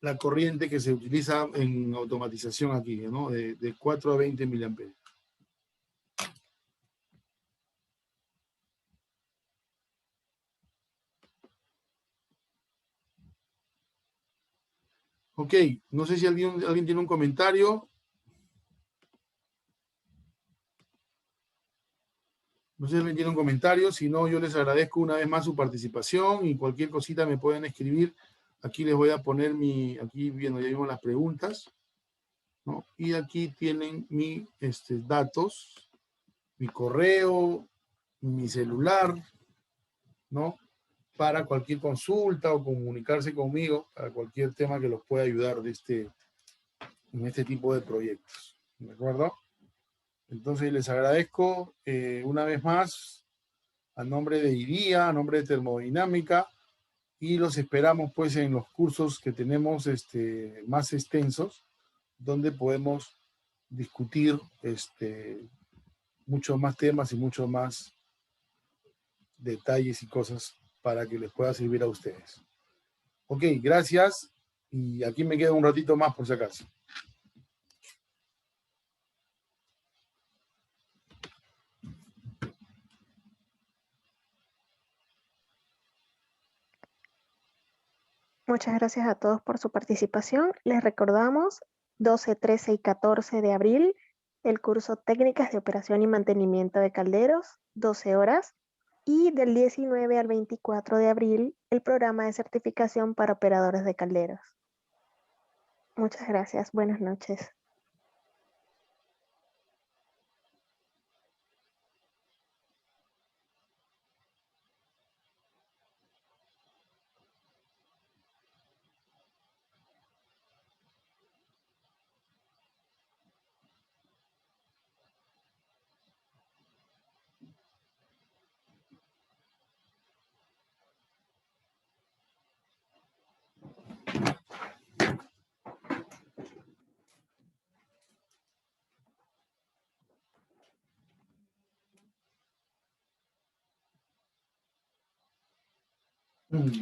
la corriente que se utiliza en automatización aquí, ¿no? De 4 a 20 miliamperios. Ok, no sé si alguien tiene un comentario. No sé si alguien tiene un comentario. Si no, yo les agradezco una vez más su participación y cualquier cosita me pueden escribir. Aquí les voy a poner aquí viendo, ya vimos las preguntas, ¿no? Y aquí tienen mis datos, mi correo, mi celular, ¿no? Para cualquier consulta o comunicarse conmigo para cualquier tema que los pueda ayudar en este tipo de proyectos. ¿De acuerdo? Entonces les agradezco una vez más a nombre de IDIA, a nombre de Termodinámica, y los esperamos pues en los cursos que tenemos más extensos, donde podemos discutir muchos más temas y muchos más detalles y cosas para que les pueda servir a ustedes. Ok, gracias. Y aquí me quedo un ratito más por si acaso. Muchas gracias a todos por su participación. Les recordamos 12, 13 y 14 de abril el curso Técnicas de Operación y Mantenimiento de Calderos, 12 horas. Y del 19 al 24 de abril el programa de certificación para operadores de calderos. Muchas gracias. Buenas noches.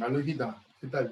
Aló, hijita, ¿qué tal?